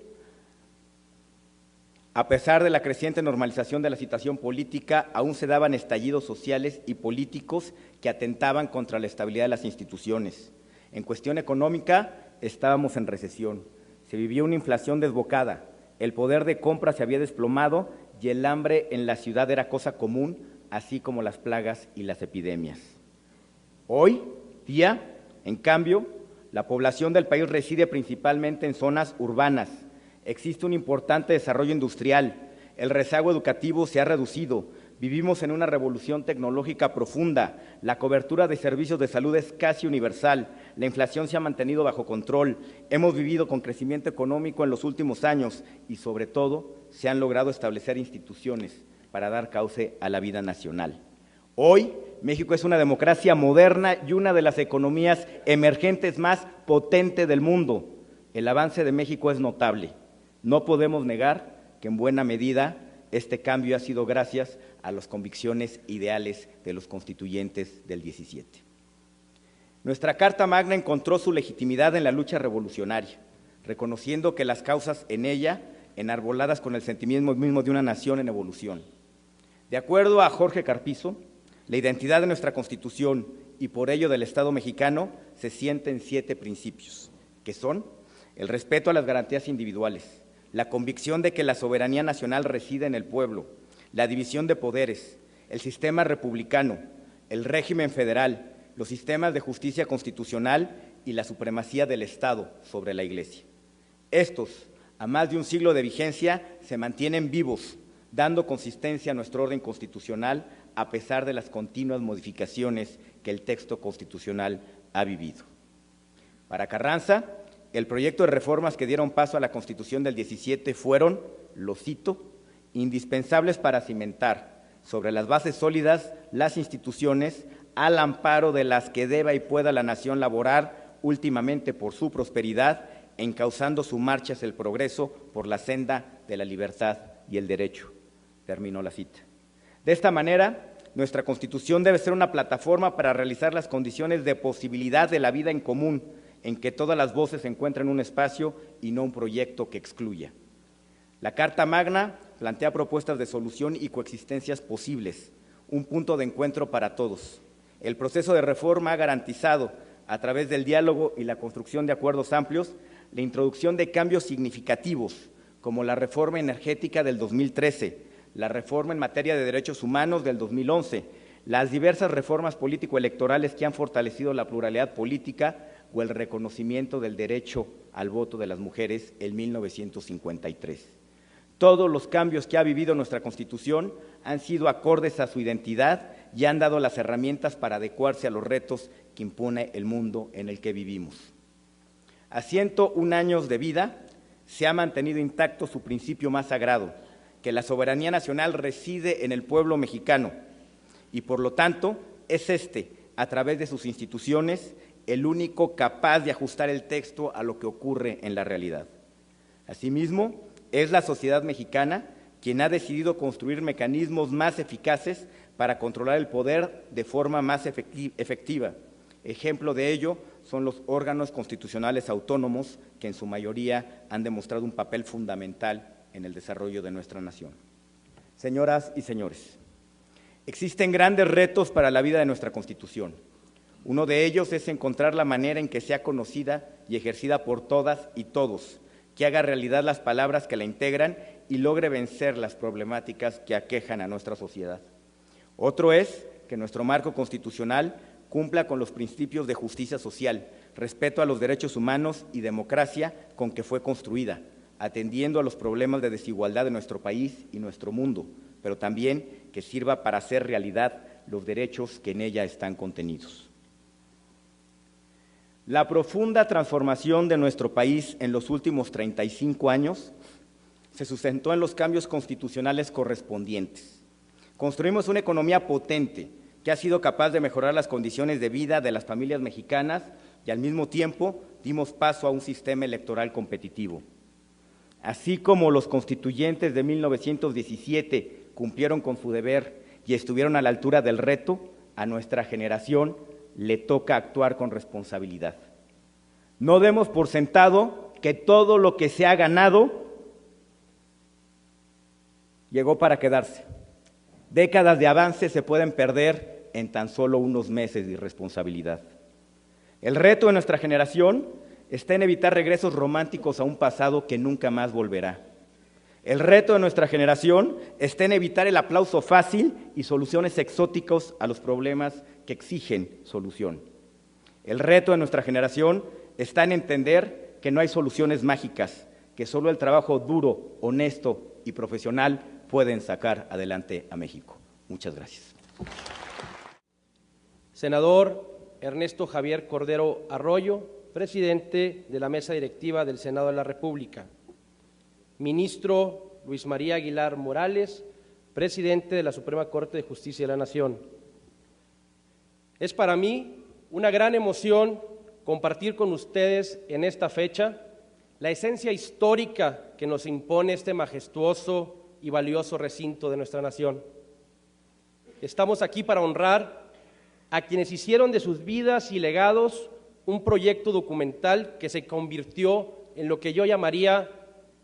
a pesar de la creciente normalización de la situación política, aún se daban estallidos sociales y políticos que atentaban contra la estabilidad de las instituciones. En cuestión económica, estábamos en recesión, se vivía una inflación desbocada, el poder de compra se había desplomado y el hambre en la ciudad era cosa común, así como las plagas y las epidemias. Hoy día, en cambio, la población del país reside principalmente en zonas urbanas, existe un importante desarrollo industrial, el rezago educativo se ha reducido, vivimos en una revolución tecnológica profunda, la cobertura de servicios de salud es casi universal, la inflación se ha mantenido bajo control, hemos vivido con crecimiento económico en los últimos años y, sobre todo, se han logrado establecer instituciones para dar cauce a la vida nacional. Hoy, México es una democracia moderna y una de las economías emergentes más potentes del mundo. El avance de México es notable. No podemos negar que en buena medida este cambio ha sido gracias a las convicciones ideales de los constituyentes del 17. Nuestra Carta Magna encontró su legitimidad en la lucha revolucionaria, reconociendo que las causas en ella, enarboladas con el sentimiento mismo de una nación en evolución. De acuerdo a Jorge Carpizo, la identidad de nuestra Constitución y por ello del Estado mexicano se siente en 7 principios, que son el respeto a las garantías individuales, la convicción de que la soberanía nacional reside en el pueblo, la división de poderes, el sistema republicano, el régimen federal, los sistemas de justicia constitucional y la supremacía del Estado sobre la Iglesia. Estos, a más de un siglo de vigencia, se mantienen vivos, dando consistencia a nuestro orden constitucional a pesar de las continuas modificaciones que el texto constitucional ha vivido. Para Carranza, el proyecto de reformas que dieron paso a la Constitución del 17 fueron, lo cito, indispensables para cimentar sobre las bases sólidas las instituciones al amparo de las que deba y pueda la nación laborar últimamente por su prosperidad, encauzando su marcha hacia el progreso por la senda de la libertad y el derecho. Terminó la cita. De esta manera, nuestra Constitución debe ser una plataforma para realizar las condiciones de posibilidad de la vida en común, en que todas las voces encuentren un espacio y no un proyecto que excluya. La Carta Magna plantea propuestas de solución y coexistencias posibles, un punto de encuentro para todos. El proceso de reforma ha garantizado, a través del diálogo y la construcción de acuerdos amplios, la introducción de cambios significativos, como la reforma energética del 2013, la reforma en materia de derechos humanos del 2011, las diversas reformas político-electorales que han fortalecido la pluralidad política o el reconocimiento del derecho al voto de las mujeres en 1953. Todos los cambios que ha vivido nuestra Constitución han sido acordes a su identidad y han dado las herramientas para adecuarse a los retos que impone el mundo en el que vivimos. A 101 años de vida, se ha mantenido intacto su principio más sagrado, que la soberanía nacional reside en el pueblo mexicano y, por lo tanto, es a través de sus instituciones, el único capaz de ajustar el texto a lo que ocurre en la realidad. Asimismo, es la sociedad mexicana quien ha decidido construir mecanismos más eficaces para controlar el poder de forma más efectiva. Ejemplo de ello son los órganos constitucionales autónomos que en su mayoría han demostrado un papel fundamental en el desarrollo de nuestra nación. Señoras y señores, existen grandes retos para la vida de nuestra Constitución. Uno de ellos es encontrar la manera en que sea conocida y ejercida por todas y todos, que haga realidad las palabras que la integran y logre vencer las problemáticas que aquejan a nuestra sociedad. Otro es que nuestro marco constitucional cumpla con los principios de justicia social, respeto a los derechos humanos y democracia con que fue construida, atendiendo a los problemas de desigualdad de nuestro país y nuestro mundo, pero también que sirva para hacer realidad los derechos que en ella están contenidos. La profunda transformación de nuestro país en los últimos 35 años se sustentó en los cambios constitucionales correspondientes. Construimos una economía potente que ha sido capaz de mejorar las condiciones de vida de las familias mexicanas y al mismo tiempo dimos paso a un sistema electoral competitivo. Así como los constituyentes de 1917 cumplieron con su deber y estuvieron a la altura del reto, a nuestra generación le toca actuar con responsabilidad. No demos por sentado que todo lo que se ha ganado llegó para quedarse. Décadas de avance se pueden perder en tan solo unos meses de irresponsabilidad. El reto de nuestra generación está en evitar regresos románticos a un pasado que nunca más volverá. El reto de nuestra generación está en evitar el aplauso fácil y soluciones exóticas a los problemas que exigen solución. El reto de nuestra generación está en entender que no hay soluciones mágicas, que solo el trabajo duro, honesto y profesional pueden sacar adelante a México. Muchas gracias. Senador Ernesto Javier Cordero Arroyo, presidente de la Mesa Directiva del Senado de la República. Ministro Luis María Aguilar Morales, presidente de la Suprema Corte de Justicia de la Nación. Es para mí una gran emoción compartir con ustedes en esta fecha la esencia histórica que nos impone este majestuoso y valioso recinto de nuestra nación. Estamos aquí para honrar a quienes hicieron de sus vidas y legados un proyecto documental que se convirtió en lo que yo llamaría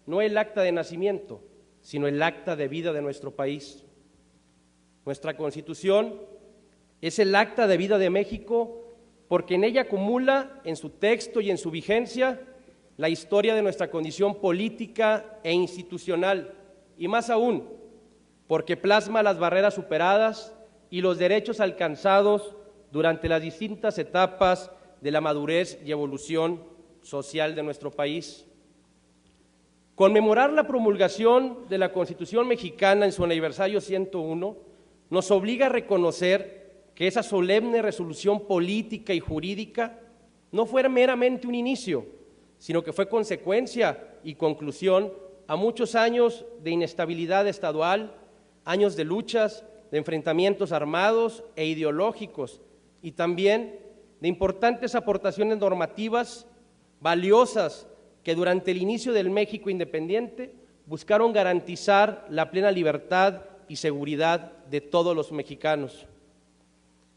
no el acta de nacimiento, sino el acta de vida de nuestro país. Nuestra Constitución es el acta de vida de México porque en ella acumula en su texto y en su vigencia la historia de nuestra condición política e institucional, y más aún, porque plasma las barreras superadas y los derechos alcanzados durante las distintas etapas de la madurez y evolución social de nuestro país. Conmemorar la promulgación de la Constitución mexicana en su aniversario 101 nos obliga a reconocer que esa solemne resolución política y jurídica no fue meramente un inicio, sino que fue consecuencia y conclusión a muchos años de inestabilidad estadual, años de luchas, de enfrentamientos armados e ideológicos, y también de importantes aportaciones normativas valiosas que durante el inicio del México independiente buscaron garantizar la plena libertad y seguridad de todos los mexicanos.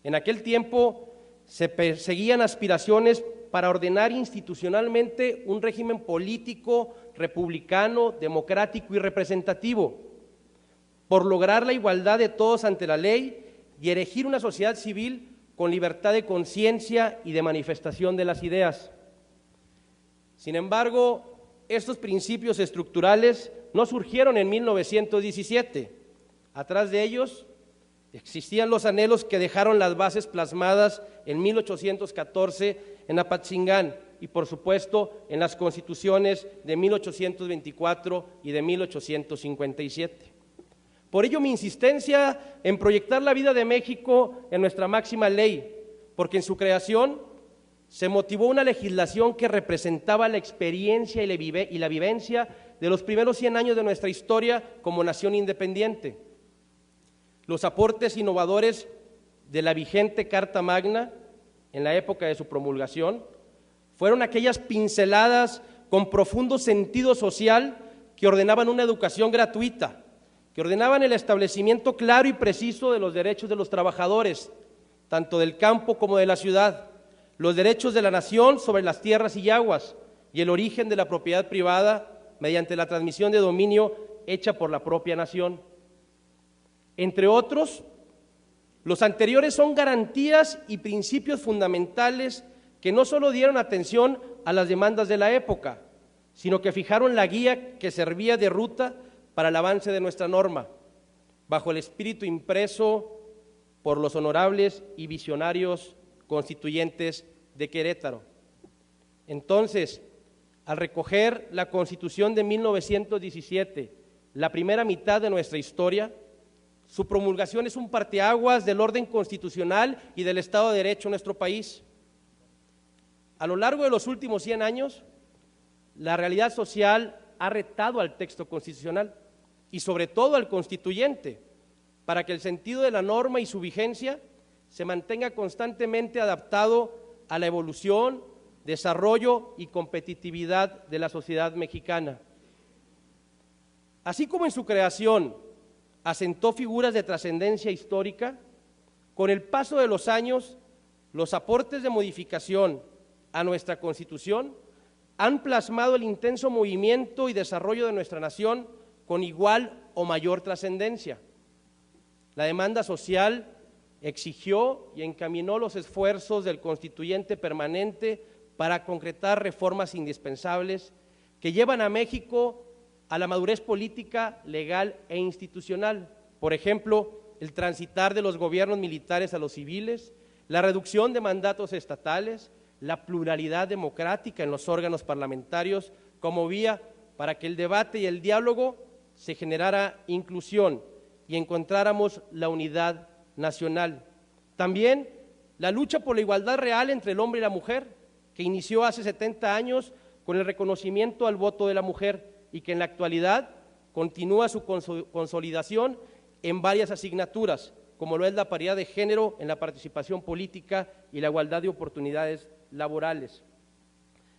En aquel tiempo se perseguían aspiraciones para ordenar institucionalmente un régimen político, republicano, democrático y representativo, por lograr la igualdad de todos ante la ley y erigir una sociedad civil con libertad de conciencia y de manifestación de las ideas. Sin embargo, estos principios estructurales no surgieron en 1917. Atrás de ellos existían los anhelos que dejaron las bases plasmadas en 1814 en Apatzingán y, por supuesto, en las constituciones de 1824 y de 1857. Por ello, mi insistencia en proyectar la vida de México en nuestra máxima ley, porque en su creación se motivó una legislación que representaba la experiencia y la vivencia de los primeros 100 años de nuestra historia como nación independiente. Los aportes innovadores de la vigente Carta Magna en la época de su promulgación fueron aquellas pinceladas con profundo sentido social que ordenaban una educación gratuita, que ordenaban el establecimiento claro y preciso de los derechos de los trabajadores, tanto del campo como de la ciudad, los derechos de la nación sobre las tierras y aguas y el origen de la propiedad privada mediante la transmisión de dominio hecha por la propia nación. Entre otros, los anteriores son garantías y principios fundamentales que no solo dieron atención a las demandas de la época, sino que fijaron la guía que servía de ruta para el avance de nuestra norma, bajo el espíritu impreso por los honorables y visionarios constituyentes de Querétaro. Entonces, al recoger la Constitución de 1917, la primera mitad de nuestra historia, su promulgación es un parteaguas del orden constitucional y del Estado de Derecho en nuestro país. A lo largo de los últimos 100 años, la realidad social ha retado al texto constitucional y sobre todo al constituyente, para que el sentido de la norma y su vigencia se mantenga constantemente adaptado a la evolución, desarrollo y competitividad de la sociedad mexicana. Así como en su creación asentó figuras de trascendencia histórica, con el paso de los años, los aportes de modificación a nuestra Constitución han plasmado el intenso movimiento y desarrollo de nuestra nación con igual o mayor trascendencia. La demanda social exigió y encaminó los esfuerzos del constituyente permanente para concretar reformas indispensables que llevan a México a la madurez política, legal e institucional. Por ejemplo, el transitar de los gobiernos militares a los civiles, la reducción de mandatos estatales, la pluralidad democrática en los órganos parlamentarios como vía para que el debate y el diálogo se generara inclusión y encontráramos la unidad nacional. También la lucha por la igualdad real entre el hombre y la mujer, que inició hace 70 años con el reconocimiento al voto de la mujer y que en la actualidad continúa su consolidación en varias asignaturas, como lo es la paridad de género en la participación política y la igualdad de oportunidades laborales.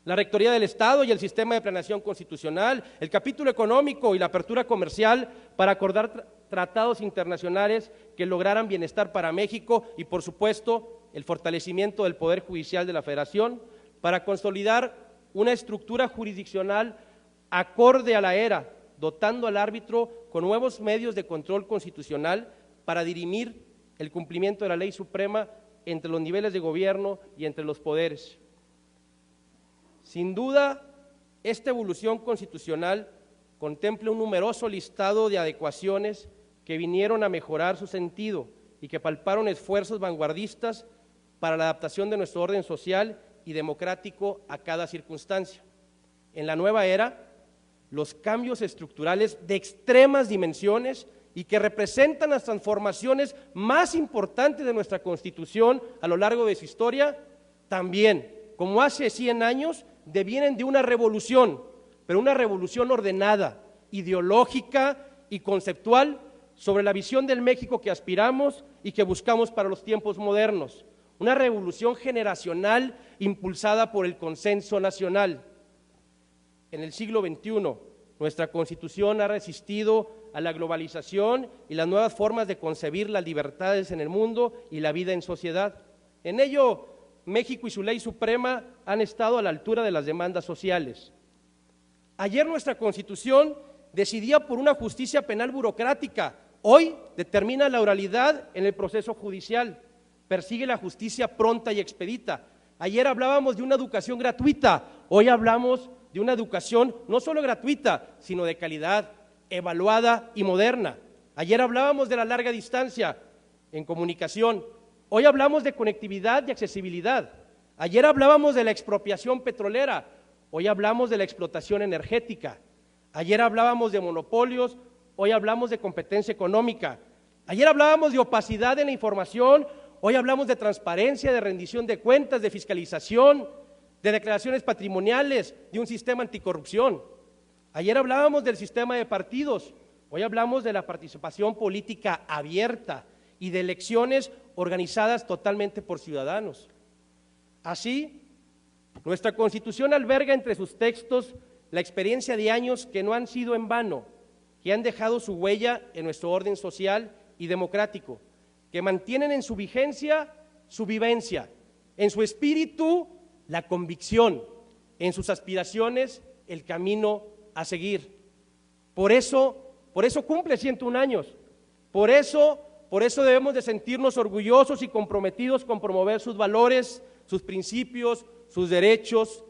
La Rectoría del Estado y el sistema de planeación constitucional, el capítulo económico y la apertura comercial para acordar tratados internacionales que lograran bienestar para México y, por supuesto, el fortalecimiento del Poder Judicial de la Federación para consolidar una estructura jurisdiccional acorde a la era, dotando al árbitro con nuevos medios de control constitucional para dirimir el cumplimiento de la ley suprema entre los niveles de gobierno y entre los poderes. Sin duda, esta evolución constitucional contempla un numeroso listado de adecuaciones que vinieron a mejorar su sentido y que palparon esfuerzos vanguardistas para la adaptación de nuestro orden social y democrático a cada circunstancia. En la nueva era, los cambios estructurales de extremas dimensiones y que representan las transformaciones más importantes de nuestra Constitución a lo largo de su historia, también, como hace 100 años, devienen de una revolución, pero una revolución ordenada, ideológica y conceptual sobre la visión del México que aspiramos y que buscamos para los tiempos modernos. Una revolución generacional impulsada por el consenso nacional. En el siglo XXI, nuestra Constitución ha resistido a la globalización y las nuevas formas de concebir las libertades en el mundo y la vida en sociedad. En ello, México y su ley suprema han estado a la altura de las demandas sociales. Ayer nuestra Constitución decidía por una justicia penal burocrática, Hoy determina la oralidad en el proceso judicial, persigue la justicia pronta y expedita. Ayer hablábamos de una educación gratuita, hoy hablamos de una educación no solo gratuita, sino de calidad, evaluada y moderna. Ayer hablábamos de la larga distancia en comunicación, hoy hablamos de conectividad y accesibilidad. Ayer hablábamos de la expropiación petrolera, hoy hablamos de la explotación energética. Ayer hablábamos de monopolios, hoy hablamos de competencia económica. Ayer hablábamos de opacidad en la información, hoy hablamos de transparencia, de rendición de cuentas, de fiscalización, de declaraciones patrimoniales, de un sistema anticorrupción. Ayer hablábamos del sistema de partidos, hoy hablamos de la participación política abierta y de elecciones organizadas totalmente por ciudadanos. Así, nuestra Constitución alberga entre sus textos la experiencia de años que no han sido en vano, que han dejado su huella en nuestro orden social y democrático, que mantienen en su vigencia su vivencia, en su espíritu la convicción, en sus aspiraciones el camino a seguir. Por eso cumple 101 años, por eso debemos de sentirnos orgullosos y comprometidos con promover sus valores, sus principios, sus derechos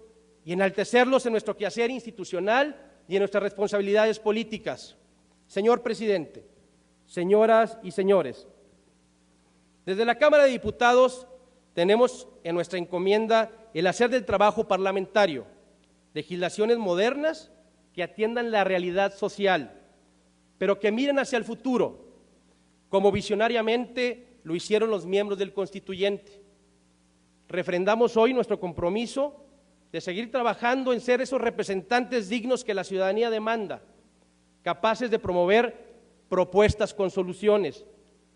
y enaltecerlos en nuestro quehacer institucional y en nuestras responsabilidades políticas. Señor presidente, señoras y señores, desde la Cámara de Diputados tenemos en nuestra encomienda el hacer del trabajo parlamentario legislaciones modernas que atiendan la realidad social, pero que miren hacia el futuro, como visionariamente lo hicieron los miembros del Constituyente. Refrendamos hoy nuestro compromiso de seguir trabajando en ser esos representantes dignos que la ciudadanía demanda, capaces de promover propuestas con soluciones,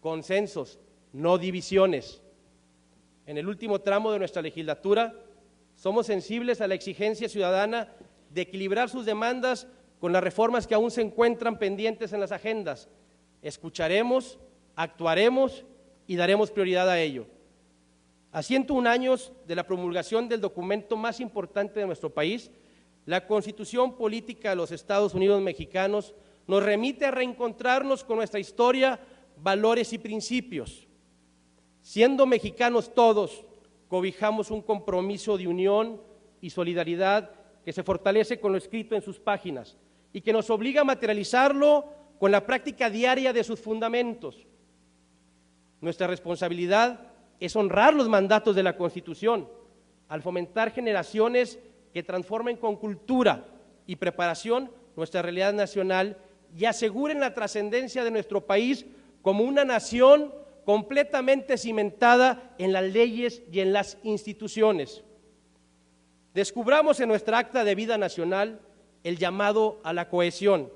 consensos, no divisiones. En el último tramo de nuestra legislatura, somos sensibles a la exigencia ciudadana de equilibrar sus demandas con las reformas que aún se encuentran pendientes en las agendas. Escucharemos, actuaremos y daremos prioridad a ello. A 101 años de la promulgación del documento más importante de nuestro país, la Constitución Política de los Estados Unidos Mexicanos nos remite a reencontrarnos con nuestra historia, valores y principios. Siendo mexicanos todos, cobijamos un compromiso de unión y solidaridad que se fortalece con lo escrito en sus páginas y que nos obliga a materializarlo con la práctica diaria de sus fundamentos. Nuestra responsabilidad es honrar los mandatos de la Constitución, al fomentar generaciones que transformen con cultura y preparación nuestra realidad nacional y aseguren la trascendencia de nuestro país como una nación completamente cimentada en las leyes y en las instituciones. Descubramos en nuestra acta de vida nacional el llamado a la cohesión,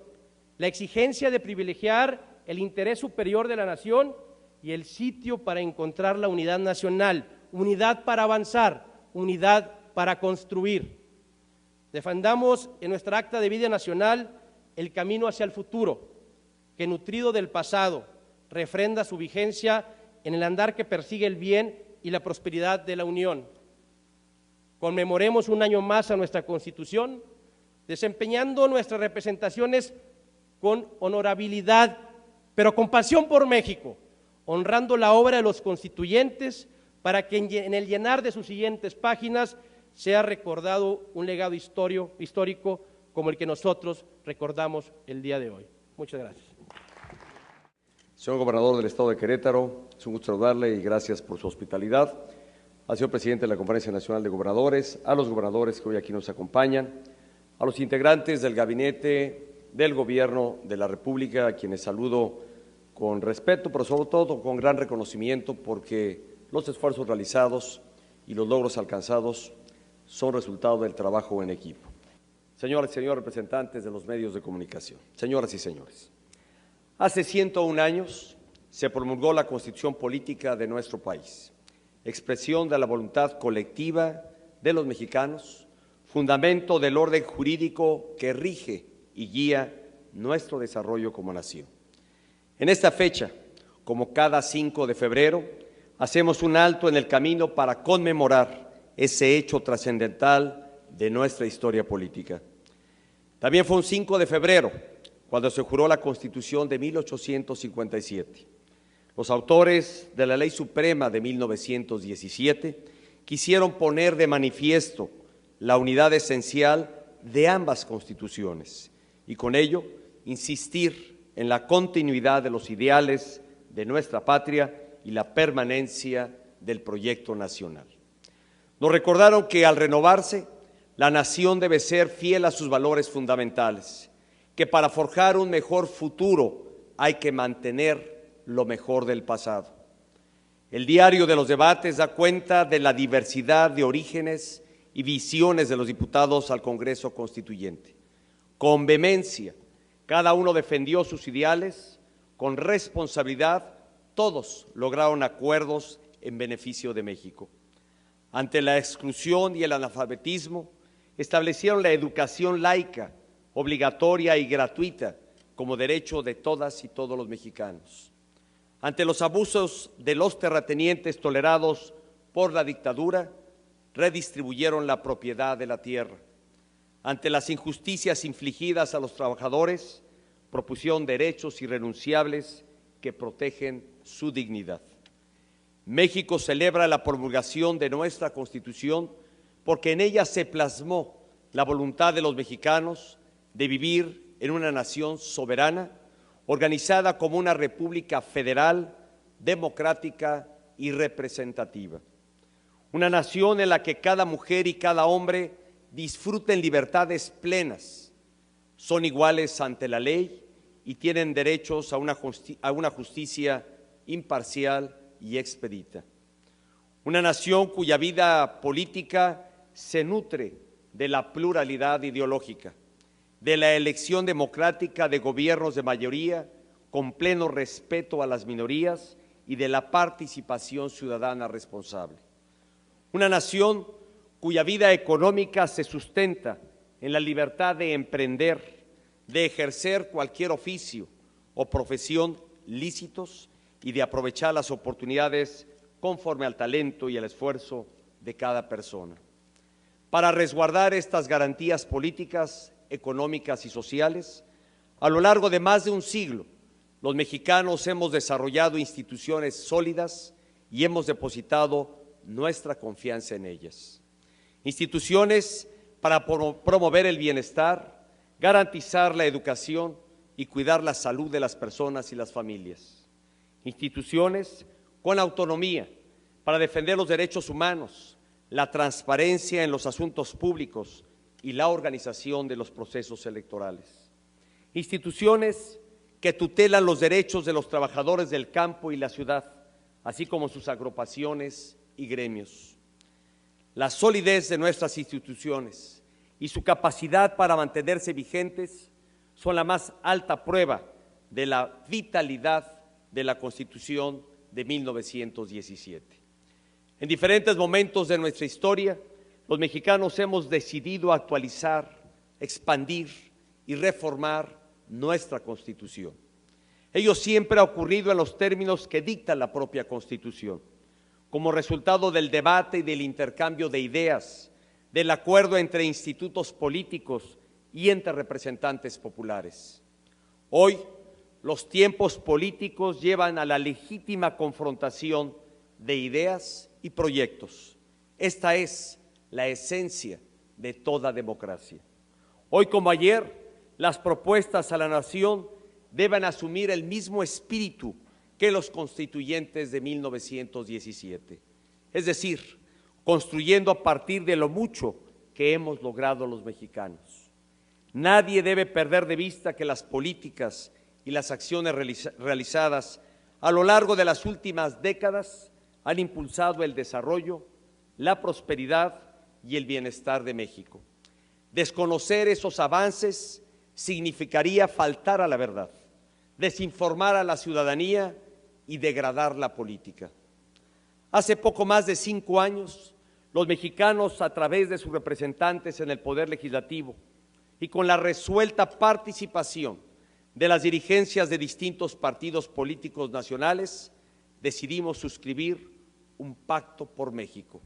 la exigencia de privilegiar el interés superior de la nación y el sitio para encontrar la unidad nacional, unidad para avanzar, unidad para construir. Defendamos en nuestra acta de vida nacional el camino hacia el futuro, que nutrido del pasado, refrenda su vigencia en el andar que persigue el bien y la prosperidad de la Unión. Conmemoremos un año más a nuestra Constitución, desempeñando nuestras representaciones con honorabilidad, pero con pasión por México, honrando la obra de los constituyentes para que en el llenar de sus siguientes páginas sea recordado un legado histórico como el que nosotros recordamos el día de hoy. Muchas gracias. Señor Gobernador del Estado de Querétaro, es un gusto saludarle y gracias por su hospitalidad. Al señor Presidente de la Conferencia Nacional de Gobernadores, a los gobernadores que hoy aquí nos acompañan, a los integrantes del Gabinete del Gobierno de la República, a quienes saludo con respeto, pero sobre todo con gran reconocimiento, porque los esfuerzos realizados y los logros alcanzados son resultado del trabajo en equipo. Señoras y señores representantes de los medios de comunicación, señoras y señores, hace 101 años se promulgó la Constitución Política de nuestro país, expresión de la voluntad colectiva de los mexicanos, fundamento del orden jurídico que rige y guía nuestro desarrollo como nación. En esta fecha, como cada 5 de febrero, hacemos un alto en el camino para conmemorar ese hecho trascendental de nuestra historia política. También fue un 5 de febrero cuando se juró la Constitución de 1857. Los autores de la Ley Suprema de 1917 quisieron poner de manifiesto la unidad esencial de ambas constituciones y con ello insistir en la continuidad de los ideales de nuestra patria y la permanencia del proyecto nacional. Nos recordaron que al renovarse, la nación debe ser fiel a sus valores fundamentales, que para forjar un mejor futuro hay que mantener lo mejor del pasado. El diario de los debates da cuenta de la diversidad de orígenes y visiones de los diputados al Congreso Constituyente. Con vehemencia, cada uno defendió sus ideales, con responsabilidad, todos lograron acuerdos en beneficio de México. Ante la exclusión y el analfabetismo, establecieron la educación laica, obligatoria y gratuita, como derecho de todas y todos los mexicanos. Ante los abusos de los terratenientes tolerados por la dictadura, redistribuyeron la propiedad de la tierra. Ante las injusticias infligidas a los trabajadores, propusieron derechos irrenunciables que protegen su dignidad. México celebra la promulgación de nuestra Constitución porque en ella se plasmó la voluntad de los mexicanos de vivir en una nación soberana, organizada como una república federal, democrática y representativa. Una nación en la que cada mujer y cada hombre disfruten libertades plenas, son iguales ante la ley y tienen derechos a una justicia imparcial y expedita. Una nación cuya vida política se nutre de la pluralidad ideológica, de la elección democrática de gobiernos de mayoría con pleno respeto a las minorías y de la participación ciudadana responsable. Una nación cuya vida económica se sustenta en la libertad de emprender, de ejercer cualquier oficio o profesión lícitos y de aprovechar las oportunidades conforme al talento y el esfuerzo de cada persona. Para resguardar estas garantías políticas, económicas y sociales, a lo largo de más de un siglo, los mexicanos hemos desarrollado instituciones sólidas y hemos depositado nuestra confianza en ellas. Instituciones para promover el bienestar, garantizar la educación y cuidar la salud de las personas y las familias. Instituciones con autonomía para defender los derechos humanos, la transparencia en los asuntos públicos y la organización de los procesos electorales. Instituciones que tutelan los derechos de los trabajadores del campo y la ciudad, así como sus agrupaciones y gremios. La solidez de nuestras instituciones y su capacidad para mantenerse vigentes son la más alta prueba de la vitalidad de la Constitución de 1917. En diferentes momentos de nuestra historia, los mexicanos hemos decidido actualizar, expandir y reformar nuestra Constitución. Ello siempre ha ocurrido en los términos que dicta la propia Constitución, como resultado del debate y del intercambio de ideas, del acuerdo entre institutos políticos y entre representantes populares. Hoy, los tiempos políticos llevan a la legítima confrontación de ideas y proyectos. Esta es la esencia de toda democracia. Hoy como ayer, las propuestas a la nación deben asumir el mismo espíritu que los constituyentes de 1917, es decir, construyendo a partir de lo mucho que hemos logrado los mexicanos. Nadie debe perder de vista que las políticas y las acciones realizadas a lo largo de las últimas décadas han impulsado el desarrollo, la prosperidad y el bienestar de México. Desconocer esos avances significaría faltar a la verdad, desinformar a la ciudadanía y degradar la política. Hace poco más de 5 años, los mexicanos, a través de sus representantes en el Poder Legislativo y con la resuelta participación de las dirigencias de distintos partidos políticos nacionales, decidimos suscribir un pacto por México.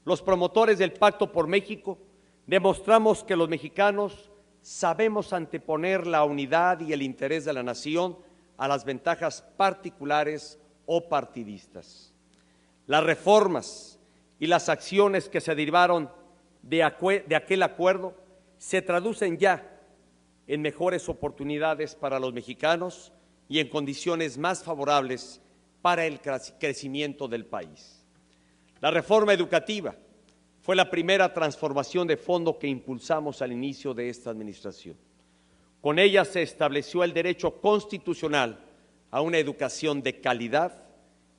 Los promotores del Pacto por México demostramos que los mexicanos sabemos anteponer la unidad y el interés de la nación a las ventajas particulares o partidistas. Las reformas y las acciones que se derivaron de aquel acuerdo se traducen ya en mejores oportunidades para los mexicanos y en condiciones más favorables para el crecimiento del país. La reforma educativa fue la primera transformación de fondo que impulsamos al inicio de esta administración. Con ella se estableció el derecho constitucional a una educación de calidad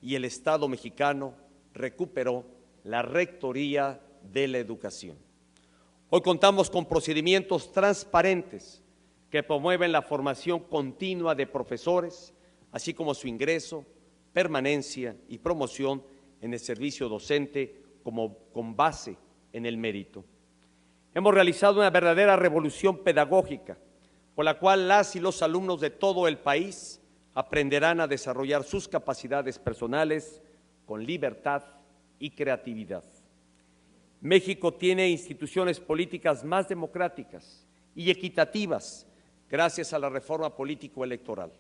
y el Estado mexicano recuperó la rectoría de la educación. Hoy contamos con procedimientos transparentes que promueven la formación continua de profesores, así como su ingreso, permanencia y promoción en el servicio docente con base en el mérito. Hemos realizado una verdadera revolución pedagógica, por la cual las y los alumnos de todo el país aprenderán a desarrollar sus capacidades personales con libertad y creatividad. México tiene instituciones políticas más democráticas y equitativas gracias a la reforma político-electoral.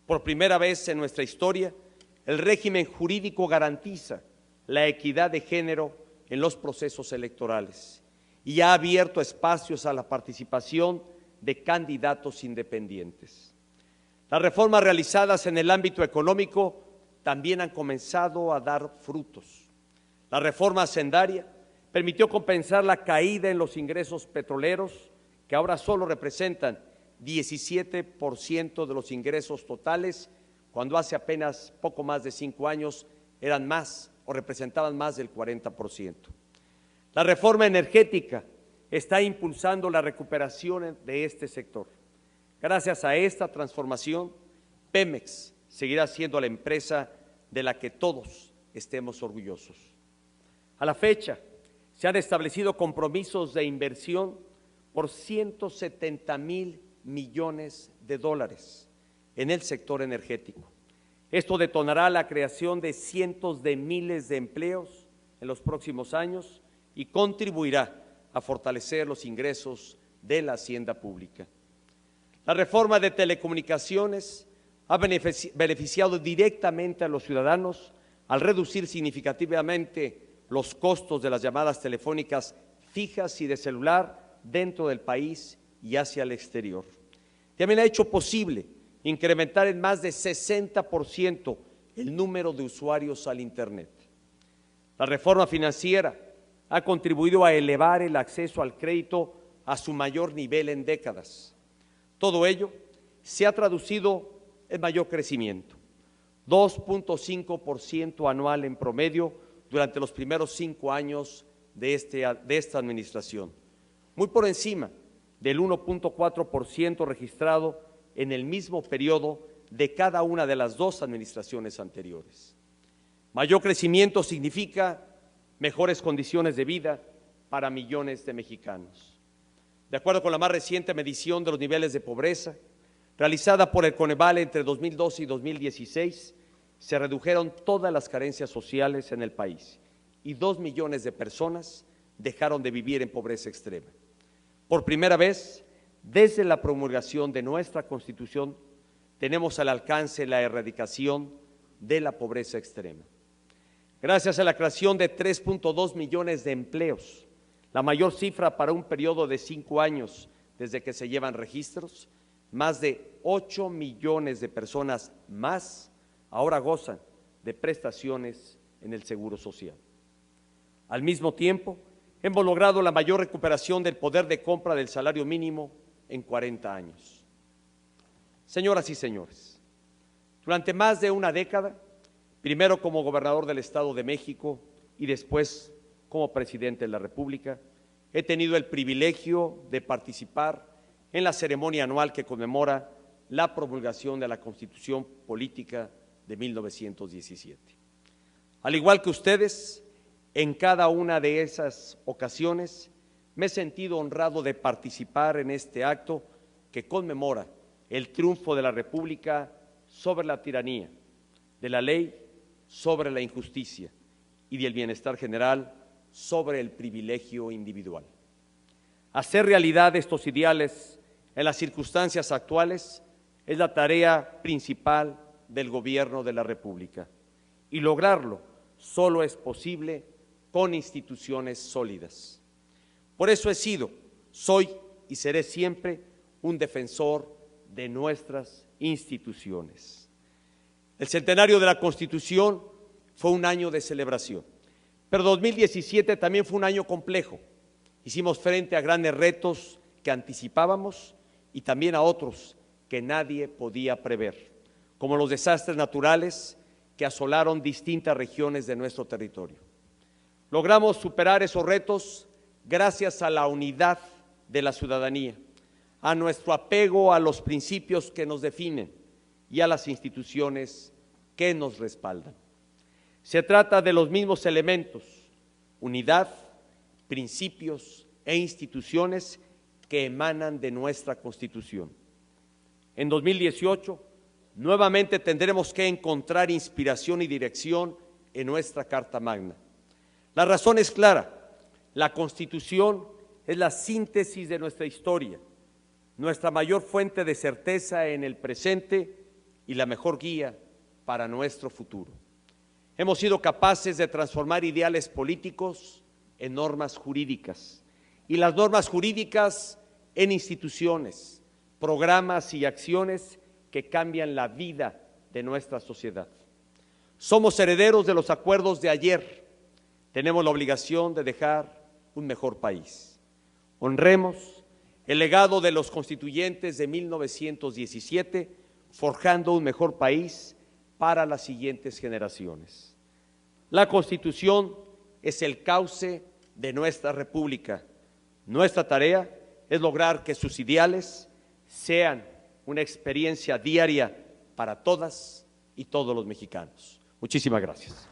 Por primera vez en nuestra historia, el régimen jurídico garantiza la equidad de género en los procesos electorales y ha abierto espacios a la participación de candidatos independientes. Las reformas realizadas en el ámbito económico también han comenzado a dar frutos. La reforma hacendaria permitió compensar la caída en los ingresos petroleros, que ahora solo representan 17% de los ingresos totales, cuando hace apenas poco más de 5 años eran más o representaban más del 40%. La reforma energética está impulsando la recuperación de este sector. Gracias a esta transformación, Pemex seguirá siendo la empresa de la que todos estemos orgullosos. A la fecha, se han establecido compromisos de inversión por 170,000 millones de dólares en el sector energético. Esto detonará la creación de cientos de miles de empleos en los próximos años y contribuirá a fortalecer los ingresos de la hacienda pública. La reforma de telecomunicaciones ha beneficiado directamente a los ciudadanos al reducir significativamente los costos de las llamadas telefónicas fijas y de celular dentro del país y hacia el exterior. También ha hecho posible incrementar en más de 60% el número de usuarios al Internet. La reforma financiera ha contribuido a elevar el acceso al crédito a su mayor nivel en décadas. Todo ello se ha traducido en mayor crecimiento, 2.5% anual en promedio durante los primeros 5 años de esta administración, muy por encima del 1.4% registrado en el mismo periodo de cada una de las 2 administraciones anteriores. Mayor crecimiento significa mejores condiciones de vida para millones de mexicanos. De acuerdo con la más reciente medición de los niveles de pobreza, realizada por el Coneval entre 2012 y 2016, se redujeron todas las carencias sociales en el país y 2 millones de personas dejaron de vivir en pobreza extrema. Por primera vez, desde la promulgación de nuestra Constitución, tenemos al alcance la erradicación de la pobreza extrema. Gracias a la creación de 3.2 millones de empleos, la mayor cifra para un periodo de 5 años desde que se llevan registros, más de 8 millones de personas más ahora gozan de prestaciones en el Seguro Social. Al mismo tiempo, hemos logrado la mayor recuperación del poder de compra del salario mínimo en 40 años. Señoras y señores, durante más de una década, primero como gobernador del Estado de México y después como presidente de la República, he tenido el privilegio de participar en la ceremonia anual que conmemora la promulgación de la Constitución Política de 1917. Al igual que ustedes, en cada una de esas ocasiones me he sentido honrado de participar en este acto que conmemora el triunfo de la República sobre la tiranía, de la ley sobre la injusticia y del bienestar general sobre el privilegio individual. Hacer realidad estos ideales en las circunstancias actuales es la tarea principal del Gobierno de la República, y lograrlo solo es posible con instituciones sólidas. Por eso he sido, soy y seré siempre un defensor de nuestras instituciones. El centenario de la Constitución fue un año de celebración, pero 2017 también fue un año complejo. Hicimos frente a grandes retos que anticipábamos y también a otros que nadie podía prever, como los desastres naturales que asolaron distintas regiones de nuestro territorio. Logramos superar esos retos gracias a la unidad de la ciudadanía, a nuestro apego a los principios que nos definen y a las instituciones que nos respaldan. Se trata de los mismos elementos: unidad, principios e instituciones que emanan de nuestra Constitución. En 2018, nuevamente tendremos que encontrar inspiración y dirección en nuestra Carta Magna. La razón es clara: la Constitución es la síntesis de nuestra historia, nuestra mayor fuente de certeza en el presente y la mejor guía para nuestro futuro. Hemos sido capaces de transformar ideales políticos en normas jurídicas, y las normas jurídicas en instituciones, programas y acciones que cambian la vida de nuestra sociedad. Somos herederos de los acuerdos de ayer. Tenemos la obligación de dejar un mejor país. Honremos el legado de los constituyentes de 1917, forjando un mejor país para las siguientes generaciones. La Constitución es el cauce de nuestra República. Nuestra tarea es lograr que sus ideales sean una experiencia diaria para todas y todos los mexicanos. Muchísimas gracias.